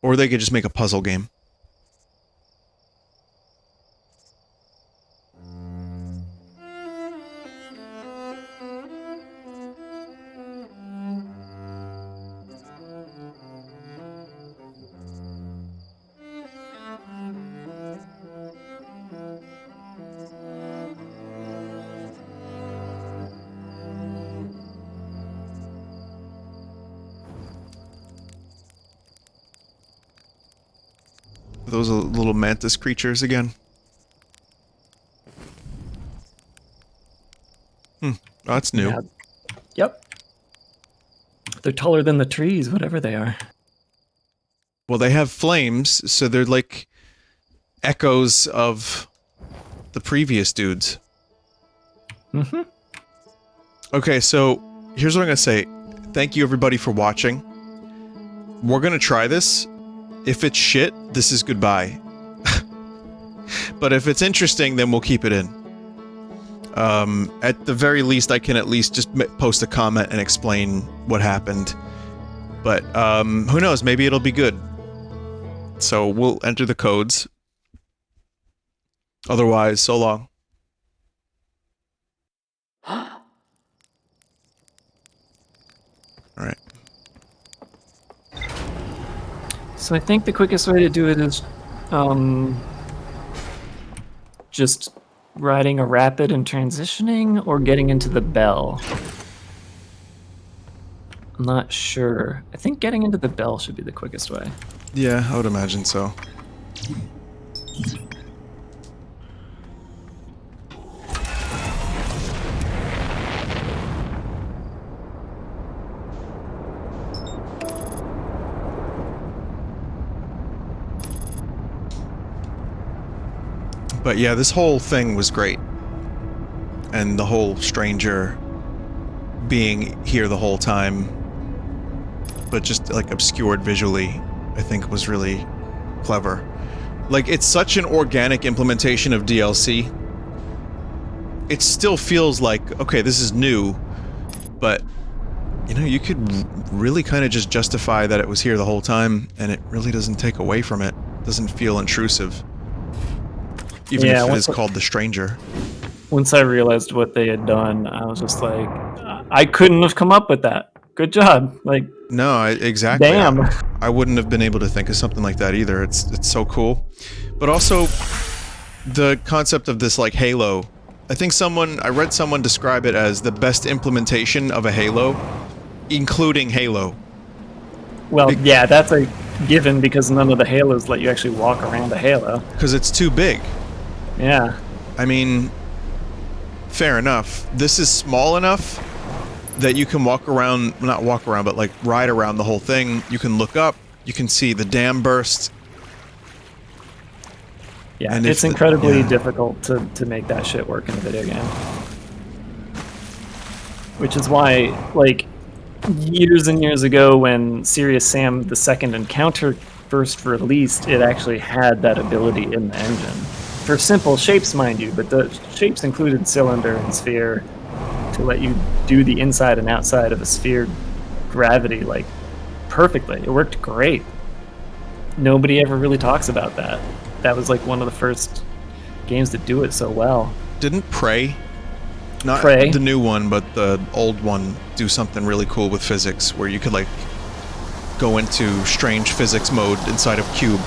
Or they could just make a puzzle game. Those are little mantis creatures again. Oh, that's new. Yeah. Yep. They're taller than the trees, whatever they are. Well, they have flames, so they're like echoes of the previous dudes. Mm-hmm. Okay, so here's what I'm gonna say. Thank you, everybody, for watching. We're gonna try this. If it's shit, this is goodbye. But if it's interesting, then we'll keep it in. At the very least, I can at least just post a comment and explain what happened. But who knows? Maybe it'll be good. So we'll enter the codes. Otherwise, so long. Alright. So I think the quickest way to do it is just riding a rapid and transitioning, or getting into the bell. I'm not sure. I think getting into the bell should be the quickest way. Yeah, I would imagine so. But yeah, this whole thing was great. And the whole stranger being here the whole time, but just like obscured visually, I think was really clever. Like, it's such an organic implementation of DLC. It still feels like, okay, this is new, but, you know, you could really kind of just justify that it was here the whole time, and it really doesn't take away from it. It doesn't feel intrusive. Even if it is called The Stranger. Once I realized what they had done, I was just like, I couldn't have come up with that. Good job. Like, no, exactly. Damn. I wouldn't have been able to think of something like that either. It's so cool. But also, the concept of this, like, Halo. I think I read someone describe it as the best implementation of a Halo, including Halo. Well, yeah, that's a given because none of the Halos let you actually walk around a Halo. Because it's too big. Yeah. I mean, fair enough. This is small enough that you can walk around, not walk around, but like ride around the whole thing. You can look up, you can see the dam burst. Yeah, and it's incredibly difficult to make that shit work in a video game. Which is why, like, years and years ago when Serious Sam the Second Encounter first released, it actually had that ability in the engine. For simple shapes, mind you, but the shapes included cylinder and sphere to let you do the inside and outside of a sphere gravity, like, perfectly. It worked great. Nobody ever really talks about that. That was like one of the first games to do it so well. Didn't Prey, not Prey, the new one, but the old one, do something really cool with physics where you could like go into strange physics mode inside of Cube?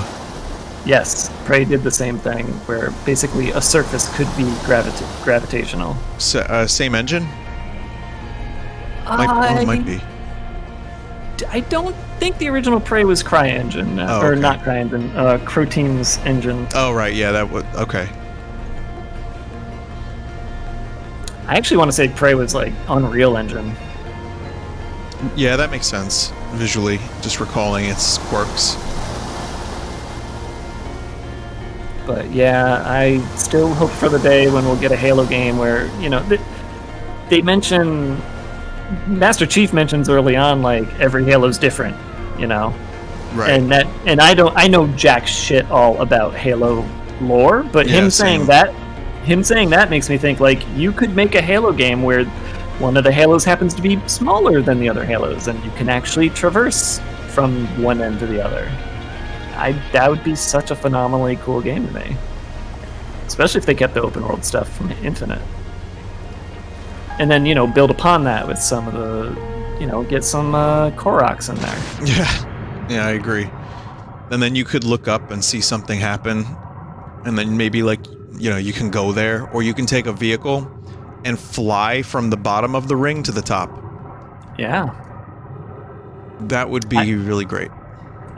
Yes, Prey did the same thing where basically a surface could be gravitational. Same engine? Might be. I don't think the original Prey was CryEngine, or okay. not CryEngine, Croteam's engine. Oh, right, yeah, that would, okay. I actually want to say Prey was like Unreal Engine. Yeah, that makes sense, visually, just recalling its quirks. But yeah, I still hope for the day when we'll get a Halo game where, you know, they mention... Master Chief mentions early on, like, every Halo's different, you know? Right. And I know jack shit all about Halo lore, but him saying that makes me think, like, you could make a Halo game where one of the Halos happens to be smaller than the other Halos, and you can actually traverse from one end to the other. That would be such a phenomenally cool game to me. Especially if they kept the open world stuff from Infinite. And then, you know, build upon that with some of the, you know, get some Koroks in there. Yeah, I agree. And then you could look up and see something happen, and then maybe, like, you know, you can go there, or you can take a vehicle and fly from the bottom of the ring to the top. Yeah. That would be really great.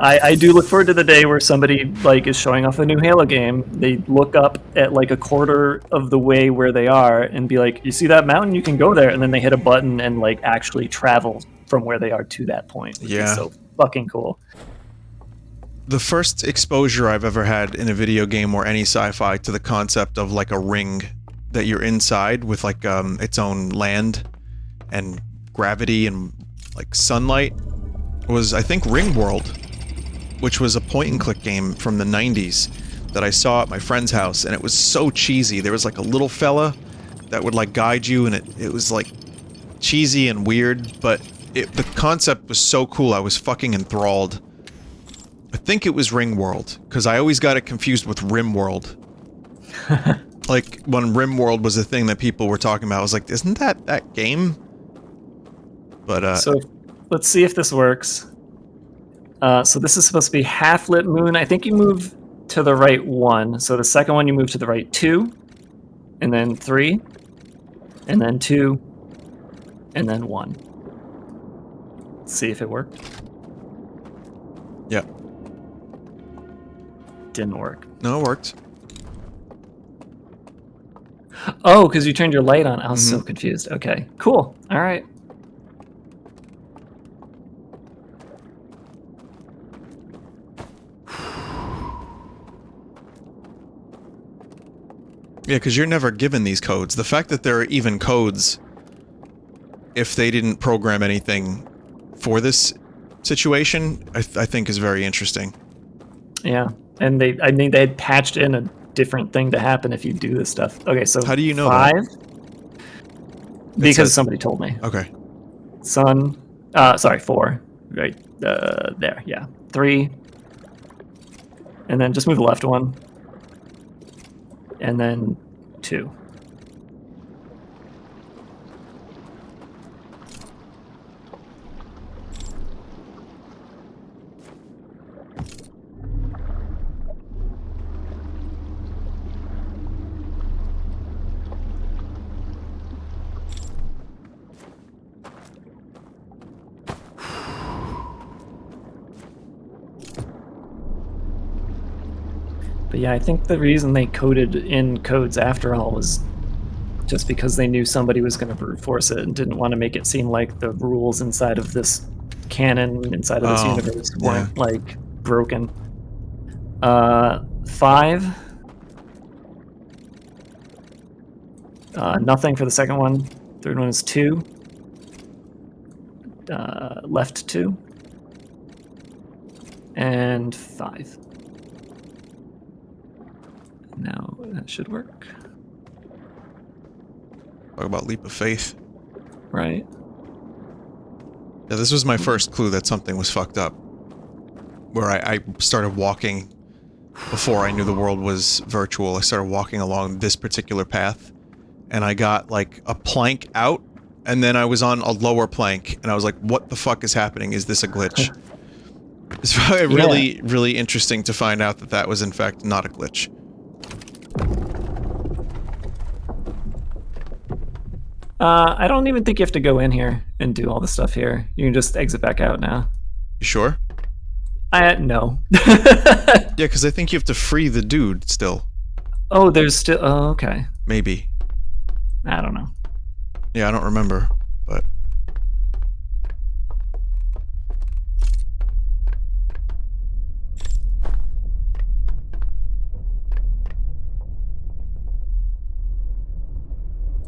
I do look forward to the day where somebody, like, is showing off a new Halo game. They look up at, like, a quarter of the way where they are and be like, you see that mountain? You can go there. And then they hit a button and, like, actually travel from where they are to that point. Yeah. It's so fucking cool. The first exposure I've ever had in a video game or any sci-fi to the concept of, like, a ring that you're inside with, like, its own land and gravity and, like, sunlight was, I think, Ringworld, which was a point-and-click game from the 90s that I saw at my friend's house, and it was so cheesy. There was, like, a little fella that would, like, guide you, and it was, like, cheesy and weird, but the concept was so cool, I was fucking enthralled. I think it was Ringworld, because I always got it confused with Rimworld. Like, when Rimworld was a thing that people were talking about, I was like, isn't that game? But, So, let's see if this works. So this is supposed to be half-lit moon. I think you move to the right 1. So the second one you move to the right 2, and then 3, and then 2, and then 1. Let's see if it worked. Yeah. Didn't work. No, it worked. Oh, because you turned your light on. I was so confused. Okay, cool. All right. Yeah, because you're never given these codes. The fact that there are even codes, if they didn't program anything for this situation, I think is very interesting. Yeah, and I think they had patched in a different thing to happen if you do this stuff. Okay, so how do you know 5? That? Because somebody told me. Okay. Sun, sorry, 4. Right there, yeah. 3. And then just move the left one. And then 2. But yeah, I think the reason they coded in codes after all was just because they knew somebody was going to brute force it and didn't want to make it seem like the rules inside of this canon, inside of this universe, weren't like broken. 5. Nothing for the second one. Third one is 2. Left 2. And 5. Now that should work. Talk about leap of faith. Right. Yeah, this was my first clue that something was fucked up. Where I started walking before I knew the world was virtual. I started walking along this particular path, and I got like a plank out, and then I was on a lower plank, and I was like, what the fuck is happening? Is this a glitch? It's really, really interesting to find out that that was in fact not a glitch. I don't even think you have to go in here and do all the stuff here. You can just exit back out now. You sure? No. Yeah, because I think you have to free the dude still. Oh, there's still... Oh, okay. Maybe. I don't know. Yeah, I don't remember, but...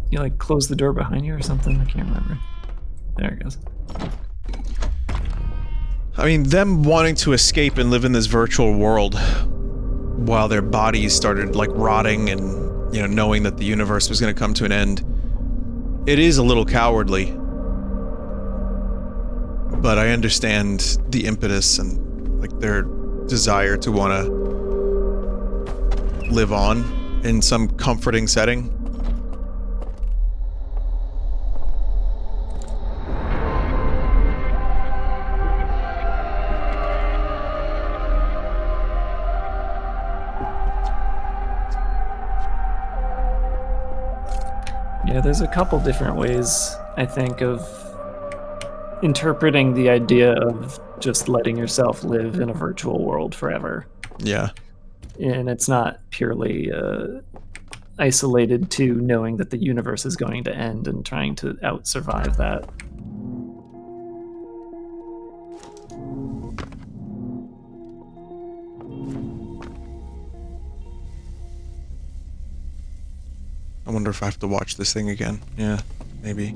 You like close the door behind you or something? I can't remember. There it goes. I mean, them wanting to escape and live in this virtual world while their bodies started, like, rotting and, you know, knowing that the universe was going to come to an end. It is a little cowardly. But I understand the impetus and, like, their desire to want to live on in some comforting setting. Yeah, there's a couple different ways, I think, of interpreting the idea of just letting yourself live in a virtual world forever. Yeah. And it's not purely isolated to knowing that the universe is going to end and trying to out-survive that. I wonder if I have to watch this thing again. Yeah, maybe.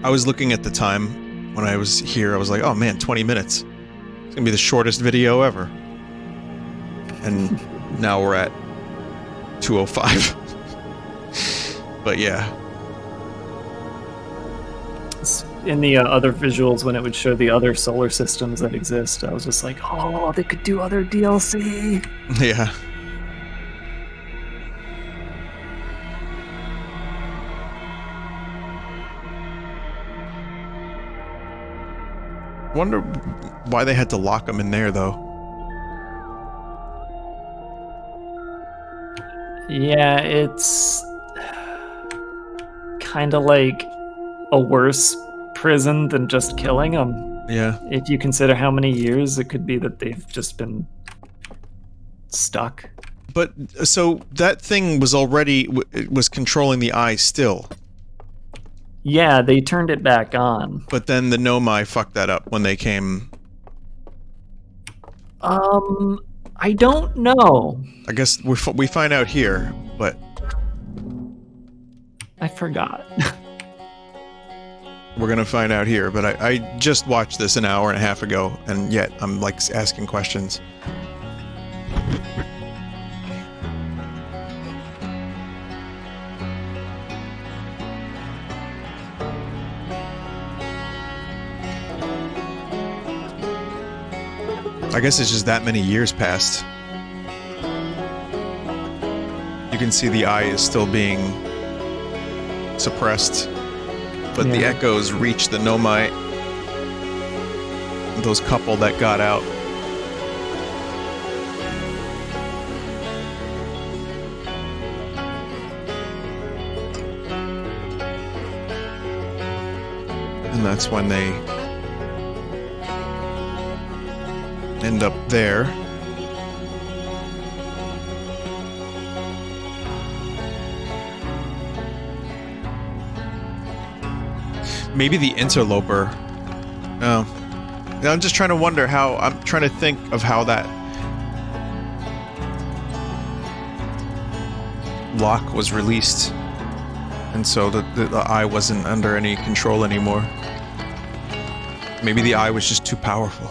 I was looking at the time when I was here, I was like, oh man, 20 minutes. It's gonna be the shortest video ever. And now we're at 2:05. But yeah. In the other visuals, when it would show the other solar systems that exist, I was just like, oh, they could do other DLC. Yeah. Wonder why they had to lock them in there, though. Yeah, it's kind of like a worse prison than just killing them. Yeah. If you consider how many years it could be that they've just been stuck. But so that thing was already was controlling the eye still. Yeah, they turned it back on. But then the Nomai fucked that up when they came. I don't know. I guess we find out here, but I forgot. we're gonna find out here. But I just watched this an hour and a half ago, and yet I'm like asking questions. I guess it's just that many years passed. You can see the eye is still being suppressed, but the echoes reach the Nomai, those couple that got out. And that's when they end up there. Maybe the interloper. Oh. I'm just trying to wonder how... I'm trying to think of how that lock was released. And so the eye wasn't under any control anymore. Maybe the eye was just too powerful.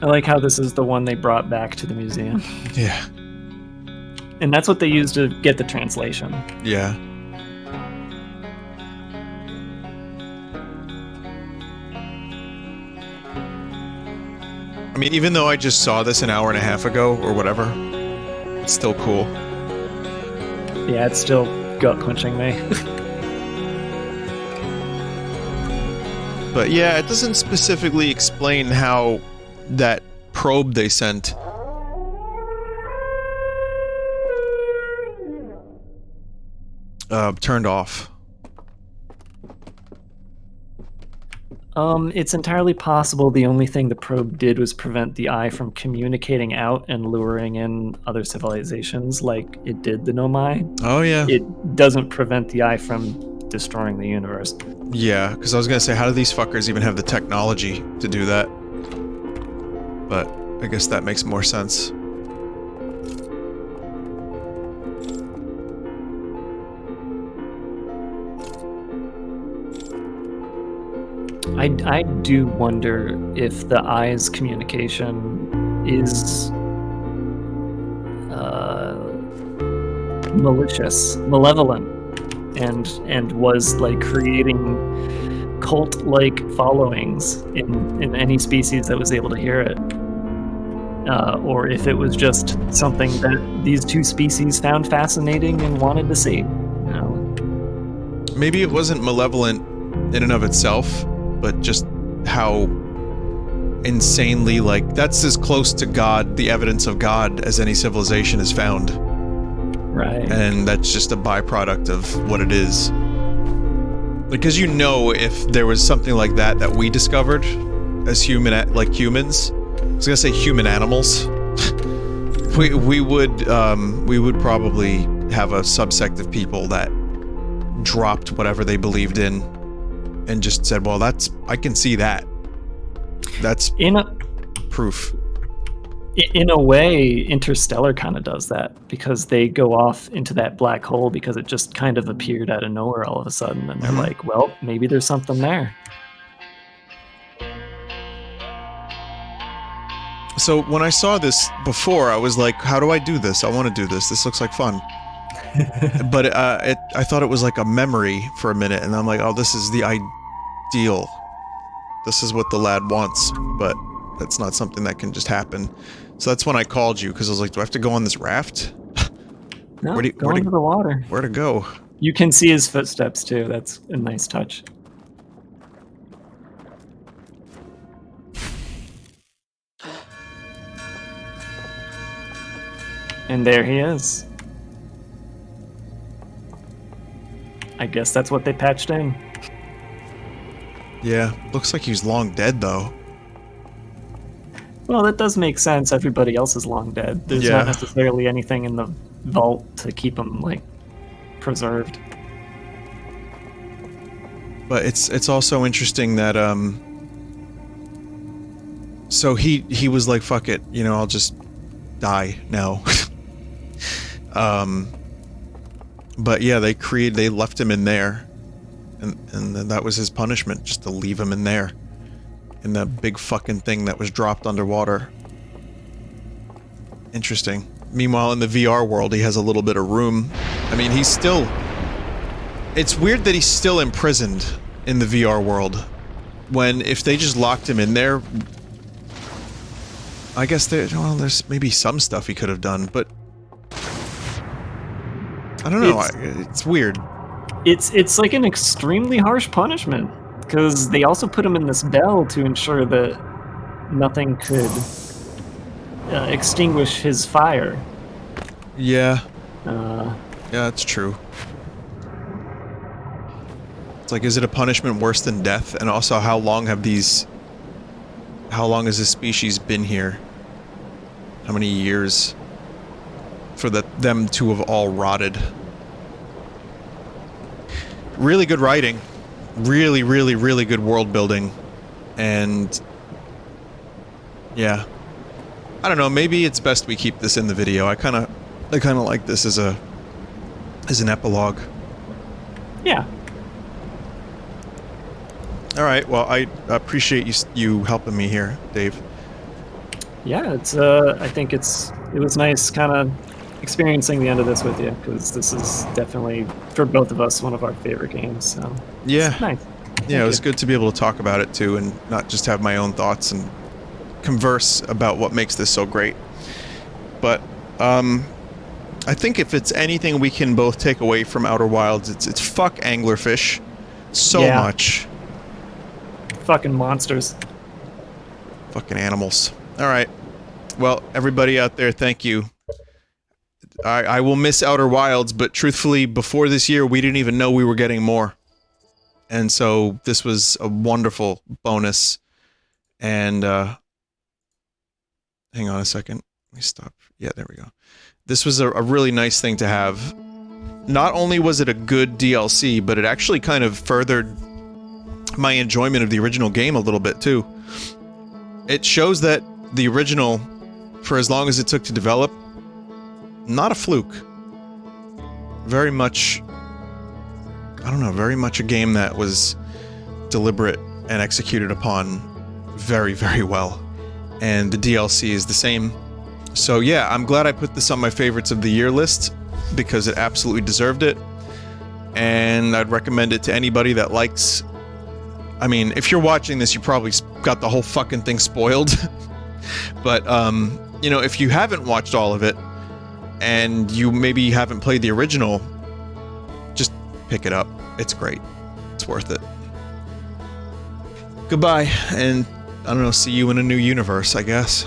I like how this is the one they brought back to the museum. Yeah. And that's what they used to get the translation. Yeah. I mean, even though I just saw this an hour and a half ago, or whatever, it's still cool. Yeah, it's still gut-punching me. But yeah, it doesn't specifically explain how that probe they sent turned off. It's entirely possible the only thing the probe did was prevent the eye from communicating out and luring in other civilizations like it did the Nomai. Oh, yeah. It doesn't prevent the eye from destroying the universe. Yeah, because I was going to say, how do these fuckers even have the technology to do that? But I guess that makes more sense. I do wonder if the eye's communication is malicious, malevolent, and was like creating cult-like followings in any species that was able to hear it. Or if it was just something that these two species found fascinating and wanted to see. You know? Maybe it wasn't malevolent in and of itself, but just how insanely, like, that's as close to God, the evidence of God, as any civilization has found. Right. And that's just a byproduct of what it is. Because you know, if there was something like that that we discovered as humans, I was gonna say human animals, we would probably have a subsect of people that dropped whatever they believed in and just said, well, I can see that. That's proof. In a way, Interstellar kind of does that, because they go off into that black hole because it just kind of appeared out of nowhere all of a sudden, and they're like, well, maybe there's something there. So when I saw this before, I was like, how do I do this? I want to do this. This looks like fun. But I thought it was like a memory for a minute, and I'm like, oh, this is the ideal. This is what the lad wants, but that's not something that can just happen. So that's when I called you, because I was like, do I have to go on this raft? No, go into the water. Where to go? You can see his footsteps, too. That's a nice touch. And there he is. I guess that's what they patched in. Yeah, looks like he's long dead, though. Well, that does make sense. Everybody else is long dead. There's Yeah. not necessarily anything in the vault to keep him, like, preserved. But it's also interesting that, so he was like, fuck it, you know, I'll just die now. But yeah, they left him in there. And that was his punishment, just to leave him in there. In that big fucking thing that was dropped underwater. Interesting. Meanwhile, in the VR world, he has a little bit of room. I mean, he's still... It's weird that he's still imprisoned in the VR world. When, if they just locked him in there... I guess there's maybe some stuff he could have done, but... I don't know, it's weird. It's like an extremely harsh punishment, because they also put him in this bell to ensure that nothing could extinguish his fire. Yeah. Yeah, it's true. It's like, is it a punishment worse than death? And also, how long has this species been here? How many years for them to have all rotted? Really good writing. Really, really, really good world building. And... yeah. I don't know, maybe it's best we keep this in the video. I kinda like this as an epilogue. Yeah. Alright, well, I appreciate you helping me here, Dave. Yeah, it's I think it was nice kind of experiencing the end of this with you, because this is definitely, for both of us, one of our favorite games, so... Yeah. Nice. Yeah, it was good to be able to talk about it, too, and not just have my own thoughts and converse about what makes this so great. But, I think if it's anything we can both take away from Outer Wilds, it's fuck anglerfish so much. Fucking monsters. Fucking animals. Alright. Well, everybody out there, thank you. I will miss Outer Wilds, but truthfully, before this year, we didn't even know we were getting more. And so, this was a wonderful bonus. And, hang on a second. Let me stop. Yeah, there we go. This was a really nice thing to have. Not only was it a good DLC, but it actually kind of furthered my enjoyment of the original game a little bit, too. It shows that the original, for as long as it took to develop, not a fluke. Very much... I don't know, very much a game that was deliberate and executed upon very, very well. And the DLC is the same. So yeah, I'm glad I put this on my favorites of the year list, because it absolutely deserved it. And I'd recommend it to anybody that likes... I mean, if you're watching this, you probably got the whole fucking thing spoiled. But, you know, if you haven't watched all of it, and you maybe haven't played the original, just pick it up. It's great. It's worth it. Goodbye, and I don't know, see you in a new universe, I guess.